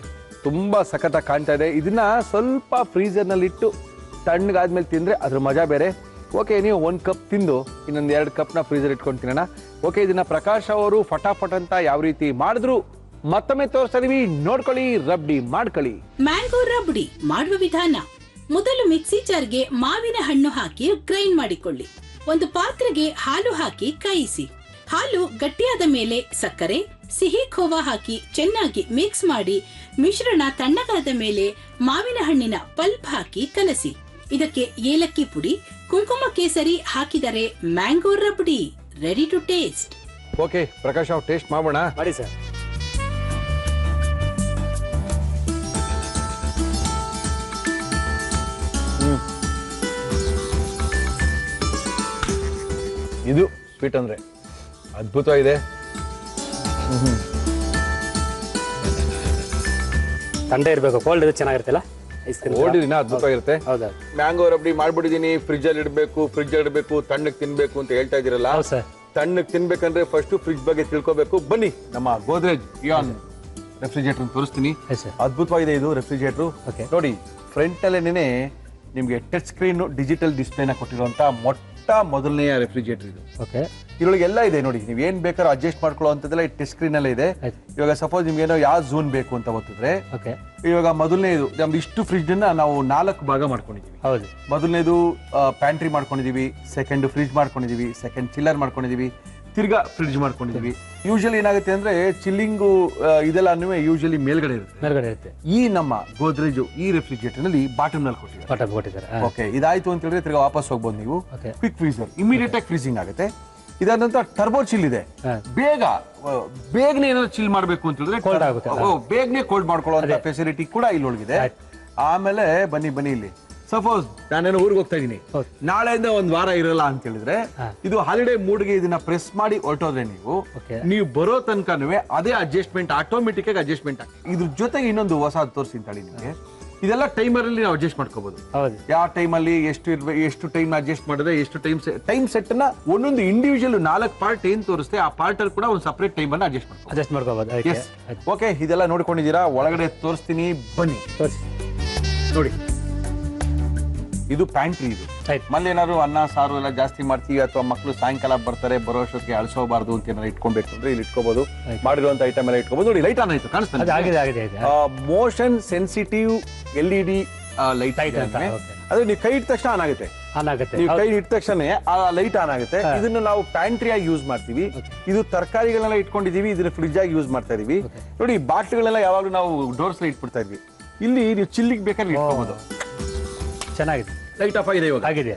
ತುಂಬಾ ಸಖತ್ತಾಗಿ ಕಾಣ್ತಾ ಇದೆ. ಇದನ್ನ ಸ್ವಲ್ಪ ಫ್ರೀಜರ್ನಲ್ಲಿ ಇಟ್ಟು ತಣ್ಣಗಾದ್ಮೇಲೆ ತಿಂದ್ರೆ ಅದ್ರ ಮಜಾ ಬೇರೆ. ಓಕೆ, ನೀವು 1 ಕಪ್ ತಿಂದು ಇನ್ನೊಂದು 2 ಕಪ್ನ ಫ್ರೀಜರ್ ಇಟ್ಕೊಂಡು ತಿನ್ನೋಣ. ಓಕೆ, ಇದನ್ನ ಪ್ರಕಾಶ್ ಅವರು ಫಟಾಫಟ್ ಅಂತ ಯಾವ ರೀತಿ ಮಾಡಿದ್ರು ಮತ್ತೊಮ್ಮೆ ತೋರಿಸ್ತಾ ಇದೀವಿ, ನೋಡ್ಕೊಳ್ಳಿ, ರಬ್ಡಿ ಮಾಡ್ಕೊಳ್ಳಿ. ಮ್ಯಾಂಗೋ ರಬ್ಡಿ ಮಾಡುವ ವಿಧಾನ: ಮೊದಲು ಮಿಕ್ಸಿ ಜಾರ್ಗೆ ಮಾವಿನ ಹಣ್ಣು ಹಾಕಿ ಗ್ರೈಂಡ್ ಮಾಡಿಕೊಳ್ಳಿ. ಒಂದು ಪಾತ್ರೆಗೆ ಹಾಲು ಹಾಕಿ ಕಾಯಿಸಿ. ಹಾಲು ಗಟ್ಟಿಯಾದ ಮೇಲೆ ಸಕ್ಕರೆ, ಸಿಹಿ ಖೋವಾ ಹಾಕಿ ಚೆನ್ನಾಗಿ ಮಿಕ್ಸ್ ಮಾಡಿ ಮಿಶ್ರಣ ತಣ್ಣಗಾದ ಮೇಲೆ ಮಾವಿನ ಹಣ್ಣಿನ ಪಲ್ಪ್ ಹಾಕಿ ಕಲಸಿ. ಇದಕ್ಕೆ ಏಲಕ್ಕಿ ಪುಡಿ, ಕುಂಕುಮ ಕೇಸರಿ ಹಾಕಿದರೆ mango rabdi ready to taste. Okay Prakash, ನಾವು ಟೇಸ್ಟ್ ಮಾಡೋಣ. ಮಾಡಿ ಸರ್. ಇದು ಸ್ವೀಟ್ ಅಂದ್ರೆ ಅದ್ಭುತವಾಗಿದೆ. ಥಂಡ ಇರಬೇಕು, ಕೋಲ್ಡ್ ಇದ್ರೆ ಚೆನ್ನಾಗಿರುತ್ತಲ್ಲ. ಓಡಿದಿನ ಅದ್ಭುತವಾಗಿರುತ್ತೆ. ಹೌದಾ? ಮ್ಯಾಂಗೋ ರಬ್ಡಿ ಮಾಡ್ಬಿಟ್ಟಿದೀನಿ, ಫ್ರಿಜ್ ಅಲ್ಲಿ ಇಡಬೇಕು, ತಣ್ಣಗೆ ತಿನ್ಬೇಕು ಅಂತ ಹೇಳ್ತಾ ಇದೀರಲ್ಲ. ತಣ್ಣಗೆ ತಿನ್ಬೇಕಂದ್ರೆ ಫಸ್ಟ್ ಫ್ರಿಜ್ ಬಗ್ಗೆ ತಿಳ್ಕೊಬೇಕು. ಬನ್ನಿ, ನಮ್ಮ ಗೋದ್ರೇಜ್ ಇಯಾನ್ ರೆಫ್ರಿಜರೇಟರ್ ತೋರಿಸ್ತೀನಿ. ಅದ್ಭುತವಾಗಿದೆ ಇದು ರೆಫ್ರಿಜರೇಟರ್. ನೋಡಿ, ಫ್ರಂಟ್ ಅಲ್ಲೇನೆ ನಿಮ್ಗೆ ಟಚ್ ಸ್ಕ್ರೀನ್ ಡಿಜಿಟಲ್ ಡಿಸ್ಪ್ಲೇನ ಕೊಟ್ಟಿರುವಂತ ಮೊದಲನೆಯ ರೆಫ್ರಿಜರೇಟರ್ ಇದು. ಇದ್ರೊಳಗೆ ಎಲ್ಲ ಇದೆ ನೋಡಿ, ನೀವು ಏನ್ ಬೇಕಾದ್ರೂ ಅಡ್ಜಸ್ಟ್ ಮಾಡ್ಕೊಳ್ಳೋ ಅಂತದೆಲ್ಲ ಟಚ್ ಸ್ಕ್ರೀನ್ ಅಲ್ಲೇ ಇದೆ. ಇವಾಗ ಸಪೋಸ್ ನಿಮ್ಗೆ ಏನೋ ಯಾವ ಝೋನ್ ಬೇಕು ಅಂತ ಗೊತ್ತಿದ್ರೆ, ಇವಾಗ ಮೊದಲನೇದು ನಮ್ದು ಇಷ್ಟು ಫ್ರಿಜ್ ನ ನಾವು 4 ಭಾಗ ಮಾಡ್ಕೊಂಡಿದೀವಿ. ಮೊದಲನೇದು ಪ್ಯಾಂಟ್ರಿ ಮಾಡ್ಕೊಂಡಿದೀವಿ, ಸೆಕೆಂಡ್ ಫ್ರಿಜ್ ಮಾಡ್ಕೊಂಡಿದೀವಿ, ಸೆಕೆಂಡ್ ಚಿಲ್ಲರ್ ಮಾಡ್ಕೊಂಡಿದೀವಿ, ತಿರ್ಗಾ ಫ್ರಿಡ್ಜ್ ಮಾಡ್ಕೊಂಡಿದೀವಿ. ಯೂಶಲಿ ಏನಾಗುತ್ತೆ ಅಂದ್ರೆ ಚಿಲ್ಲಿಂಗು ಇದೆಲ್ಲ ಯೂಶಲಿ ಮೇಲ್ಗಡೆ ಇರುತ್ತೆ. ಈ ನಮ್ಮ ಗೋದ್ರೇಜ್ ಈ ರೆಫ್ರಿಜರೇಟರ್ ನಲ್ಲಿ ಬಾಟಮ್ ನಲ್ಲಿ ಕೊಟ್ಟಿದ್ದಾರೆ. ಓಕೆ, ಇದಾಯ್ತು ಅಂತ ಹೇಳಿದ್ರೆ ತಿರ್ಗಾ ವಾಪಸ್ ಹೋಗ್ಬೋದು ನೀವು. ಕ್ವಿಕ್ ಫ್ರೀಸರ್, ಇಮಿಡಿಯೇಟ್ ಆಗಿ ಫ್ರೀಸಿಂಗ್ ಆಗುತ್ತೆ. ಇದಾದ ನಂತರ ಟರ್ಬೋ ಚಿಲ್ ಇದೆ. ಬೇಗನೆ ಏನಾದ್ರು ಚಿಲ್ ಮಾಡ್ಬೇಕು ಅಂತ ಹೇಳಿದ್ರೆ ಬೇಗನೆ ಕೋಲ್ಡ್ ಮಾಡ್ಕೊಳ್ಳೋ ಫೆಸಿಲಿಟಿ ಕೂಡ ಇಲ್ಲೊಳಗಿದೆ. ಆಮೇಲೆ ಬನ್ನಿ ಇಲ್ಲಿ, ಸಪೋಸ್ ನಾನೇನೋ ಊರಿಗೆ ಹೋಗ್ತಾ ಇದೀನಿ, ನಾಳೆಯಿಂದ 1 ವಾರ ಇರಲ್ಲ ಅಂತ ಹೇಳಿದ್ರೆ ಇದು ಹಾಲಿಡೇ ಮೂಡ್ಗೆ ಇದನ್ನ ಪ್ರೆಸ್ ಮಾಡಿ ಹೊರಟೋದ್ರೆ ನೀವು ಬರೋ ತನಕನೂ ಅದೇ ಅಡ್ಜಸ್ಟ್ಮೆಂಟ್ ಆಟೋಮೆಟಿಕ್ ಆಗಿ ಅಡ್ಜಸ್ಟ್ಮೆಂಟ್ ಆಗ್ತದೆ. ಇದ್ರ ಜೊತೆಗೆ ಇನ್ನೊಂದು ಹೊಸ ತೋರಿಸಿ ತಳಿ ನಿಮಗೆ, ಇದೆಲ್ಲ ಟೈಮರ್ ಅಲ್ಲಿ ನಾವು ಅಡ್ಜಸ್ಟ್ ಮಾಡ್ಕೋಬಹುದು. ಯಾವ ಟೈಮ್ ಅಲ್ಲಿ ಎಷ್ಟು ಟೈಮ್ ಅಡ್ಜಸ್ಟ್ ಮಾಡಿದ್ರೆ ಎಷ್ಟು ಟೈಮ್ ಸೆಟ್ ನ ಒಂದೊಂದು ಇಂಡಿವಿಜುವಲ್ 4 ಪಾರ್ಟ್ ಏನ್ ತೋರಿಸುತ್ತೆ ಆ ಪಾರ್ಟ್ ಅಲ್ಲಿ ಕೂಡ ಒಂದು ಸಪರೇಟ್ ಟೈಮ್ ಅನ್ನ ಅಡ್ಜಸ್ಟ್ ಮಾಡ್ಕೋಬಹುದು. ಓಕೆ, ಇದೆಲ್ಲ ನೋಡ್ಕೊಂಡಿದ್ದೀರಾ, ಒಳಗಡೆ ತೋರಿಸ್ತೀನಿ, ಬನ್ನಿ ನೋಡಿ. ಇದು ಪ್ಯಾಂಟ್ರಿ. ಇದು ಮನೇಲಿ ಏನಾದ್ರು ಅನ್ನ ಸಾರು ಎಲ್ಲ ಜಾಸ್ತಿ ಮಾಡ್ತೀವಿ ಅಥವಾ ಮಕ್ಕಳು ಸಾಯಂಕಾಲ ಬರ್ತಾರೆ, ಬರೋ ವರ್ಷಕ್ಕೆ ಅಳಿಸೋಬಾರ್ದು ಅಂತ ಏನಾದ್ರು ಇಟ್ಕೊಬೇಕು ಅಂದ್ರೆ ಇಲ್ಲಿ ಇಟ್ಕೋಬಹುದು. ಮಾಡಿರುವಂತ ಐಟಮ್ ಎಲ್ಲ ಇಟ್ಕೋಬಹುದು. ನೋಡಿ, ಲೈಟ್ ಆನ್ ಆಯ್ತು, ಕಾಣಿಸ್ತಾ ಮೋಷನ್ ಸೆನ್ಸಿಟಿವ್ LED ಲೈಟ್ ಅದು ನೀವು ಕೈ ಇಟ್ಟ ತಕ್ಷಣ ಆನ್ ಆಗುತ್ತೆ. ನೀವು ಕೈ ಇಟ್ಟ ತಕ್ಷಣ ಆ ಲೈಟ್ ಆನ್ ಆಗುತ್ತೆ. ಇದನ್ನ ನಾವು ಪ್ಯಾಂಟ್ರಿ ಆಗಿ ಯೂಸ್ ಮಾಡ್ತೀವಿ. ಇದು ತರಕಾರಿಗಳನ್ನೆಲ್ಲ ಇಟ್ಕೊಂಡಿದೀವಿ, ಇದನ್ನ ಫ್ರಿಜ್ ಆಗಿ ಯೂಸ್ ಮಾಡ್ತಾ ಇದೀವಿ. ನೋಡಿ, ಬಾಟ್ಲಿಗಳೆಲ್ಲ ಯಾವಾಗಲೂ ನಾವು ಡೋರ್ಸ್ ಇಟ್ಬಿಡ್ತಾ ಇದ್ವಿ. ಇಲ್ಲಿ ನೀವು ಚಿಲ್ಲಿಗೆ ಬೇಕಾದ್ರೆ ಇಟ್ಕೋಬಹುದು. ಚೆನ್ನಾಗಿದೆ. ಲೈಟ್ ಆಫ್ ಆಗಿದೆ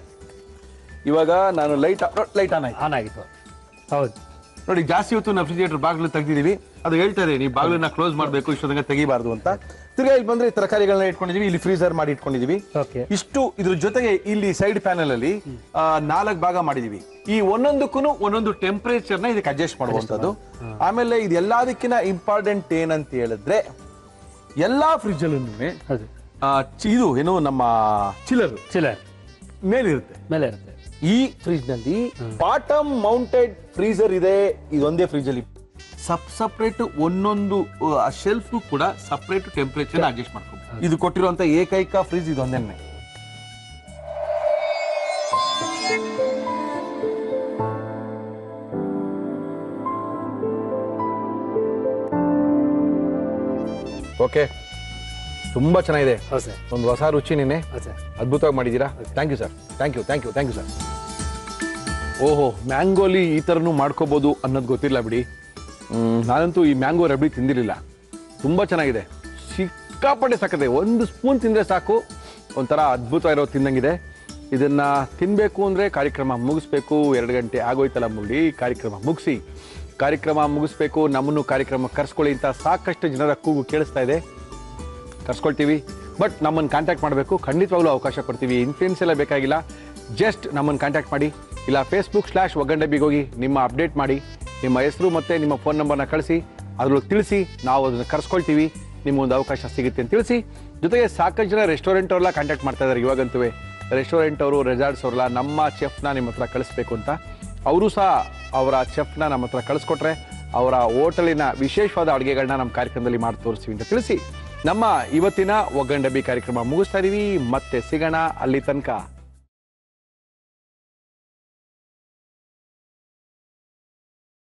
ಇವಾಗ ನಾನು ಲೈಟ್ ಆನ್ ಆಗಿತ್ತು. ಹೌದು ನೋಡಿ, ಜಾಸ್ತಿ ಹೊತ್ತು ನಾವು ರೆಫ್ರಿಜರೇಟರ್ ಬಾಗಿಲು ತೆಗ್ದಿದೀವಿ. ಅದು ಹೇಳ್ತಾ ಇದೆ ನೀವು ಬಾಗಿಲನ್ನ ಕ್ಲೋಸ್ ಮಾಡಬೇಕು, ಇಷ್ಟೊಂದಾಗ ತೆಗಿಬಾರ್ದು ಅಂತ. ತಿರ್ಗಾ ಇಲ್ಲಿ ಬಂದ್ರೆ ತರಕಾರಿಗಳನ್ನ ಇಟ್ಕೊಂಡಿದೀವಿ, ಇಲ್ಲಿ ಫ್ರೀಜರ್ ಮಾಡಿ ಇಟ್ಕೊಂಡಿದೀವಿ. ಇಷ್ಟು ಇದ್ರ ಜೊತೆಗೆ ಇಲ್ಲಿ ಸೈಡ್ ಪ್ಯಾನಲ್ ಅಲ್ಲಿ 4 ಭಾಗ ಮಾಡಿದೀವಿ. ಈ ಒಂದೊಂದು ಟೆಂಪರೇಚರ್ ನ ಇದಕ್ಕೆ ಅಡ್ಜಸ್ಟ್ ಮಾಡುವಂತದ್ದು. ಆಮೇಲೆ ಇದು ಎಲ್ಲದಕ್ಕಿಂತ ಇಂಪಾರ್ಟೆಂಟ್ ಏನಂತ ಹೇಳಿದ್ರೆ, ಎಲ್ಲಾ ಫ್ರಿಜ್ ಅಲ್ಲೂ ಇದು ಏನು ನಮ್ಮ ಚಿಲ್ಲರ್ ಮೇಲಿರುತ್ತೆ. ಈ ಫ್ರಿಜ್ ನಲ್ಲಿ ಬಾಟಮ್ ಮೌಂಟೆಡ್ ಫ್ರೀಜರ್ ಇದೆ. ಇದೊಂದೇ ಫ್ರಿಜ್ ಅಲ್ಲಿ ಸಪ್ರೇಟ್ ಒಂದೊಂದು ಶೆಲ್ಫ್ ಕೂಡ ಸಪ್ರೇಟ್ ಟೆಂಪರೇಚರ್ ಅಡ್ಜಸ್ಟ್ ಮಾಡ್ಕೊಂಡು ಇದು ಕೊಟ್ಟಿರುವಂತ ಏಕೈಕ ಫ್ರಿಜ್ ಇದೊಂದೇನೆ. ಓಕೆ, ತುಂಬ ಚೆನ್ನಾಗಿದೆ. ಹೌದು ಸರ್. ಒಂದು ಹೊಸ ರುಚಿ ನಿನ್ನೆ ಹೌದು ಸರ್. ಅದ್ಭುತವಾಗಿ ಮಾಡಿದ್ದೀರಾ. Thank you sir. Thank you sir. ಓಹೋ, ಮ್ಯಾಂಗೋಲಿ ಈ ಥರನೂ ಮಾಡ್ಕೋಬೋದು ಅನ್ನೋದು ಗೊತ್ತಿಲ್ಲ ಬಿಡಿ. ನಾನಂತೂ ಈ ಮ್ಯಾಂಗೋ ರಬಡಿ ತಿಂದಿರಲಿಲ್ಲ. ತುಂಬ ಚೆನ್ನಾಗಿದೆ, ಸಿಕ್ಕಾಪಟ್ಟೆ ಸಾಕದೆ. 1 ಸ್ಪೂನ್ ತಿಂದರೆ ಸಾಕು, ಒಂಥರ ಅದ್ಭುತವಾಗಿರೋ ತಿಂದಂಗಿದೆ. ಇದನ್ನು ತಿನ್ನಬೇಕು ಅಂದರೆ ಕಾರ್ಯಕ್ರಮ ಮುಗಿಸ್ಬೇಕು. 2 ಗಂಟೆ ಆಗೋಯ್ತಲ್ಲ ಮುಗಿಡಿ. ಕಾರ್ಯಕ್ರಮ ಮುಗಿಸ್ಬೇಕು. ನಮ್ಮನ್ನು ಕಾರ್ಯಕ್ರಮ ಕರ್ಸ್ಕೊಳ್ಳಿ ಅಂತ ಸಾಕಷ್ಟು ಜನರ ಕೂಗು ಕೇಳಿಸ್ತಾ ಇದೆ. ಕರ್ಸ್ಕೊಳ್ತೀವಿ, ಬಟ್ ನಮ್ಮನ್ನು ಕಾಂಟ್ಯಾಕ್ಟ್ ಮಾಡಬೇಕು. ಖಂಡಿತವಾಗ್ಲೂ ಅವಕಾಶ ಕೊಡ್ತೀವಿ. ಇನ್ಫ್ಲೂಯೆನ್ಸ್ ಎಲ್ಲ ಬೇಕಾಗಿಲ್ಲ, ಜಸ್ಟ್ ನಮ್ಮನ್ನು ಕಾಂಟ್ಯಾಕ್ಟ್ ಮಾಡಿ. ಇಲ್ಲ Facebook/ಒಗ್ಗಂಡಬಿಗೆ ಹೋಗಿ ನಿಮ್ಮ ಅಪ್ಡೇಟ್ ಮಾಡಿ, ನಿಮ್ಮ ಹೆಸರು ಮತ್ತು ನಿಮ್ಮ ಫೋನ್ ನಂಬರ್ನ ಕಳಿಸಿ, ಅದ್ರೊಳಗೆ ತಿಳಿಸಿ, ನಾವು ಅದನ್ನು ಕರ್ಸ್ಕೊಳ್ತೀವಿ. ನಿಮಗೊಂದು ಅವಕಾಶ ಸಿಗುತ್ತೆ ಅಂತ ತಿಳಿಸಿ. ಜೊತೆಗೆ ಸಾಕಷ್ಟು ಜನ ರೆಸ್ಟೋರೆಂಟ್ ಅವರೆಲ್ಲ ಕಾಂಟ್ಯಾಕ್ಟ್ ಮಾಡ್ತಾ ಇದ್ದಾರೆ ಇವಾಗಂತೂ. ರೆಸ್ಟೋರೆಂಟ್ ಅವರು, ರೆಸಾರ್ಟ್ಸ್ ಅವರೆಲ್ಲ ನಮ್ಮ ಚೆಫ್ನ ನಿಮ್ಮ ಹತ್ರ ಕಳಿಸ್ಬೇಕು ಅಂತ. ಅವರು ಸಹ ಅವರ ಚೆಫ್ನ ನಮ್ಮ ಹತ್ರ ಕಳಿಸ್ಕೊಟ್ರೆ ಅವರ ಹೋಟೆಲಿನ ವಿಶೇಷವಾದ ಅಡುಗೆಗಳನ್ನ ನಮ್ಮ ಕಾರ್ಯಕ್ರಮದಲ್ಲಿ ಮಾಡಿ ತೋರಿಸ್ತೀವಿ ಅಂತ ತಿಳಿಸಿ ನಮ್ಮ ಇವತ್ತಿನ ಒಗ್ಗಂಡಬಿ ಕಾರ್ಯಕ್ರಮ ಮುಗಿಸ್ತಾ ಇದೀವಿ. ಮತ್ತೆ ಸಿಗೋಣ, ಅಲ್ಲಿ ತನಕ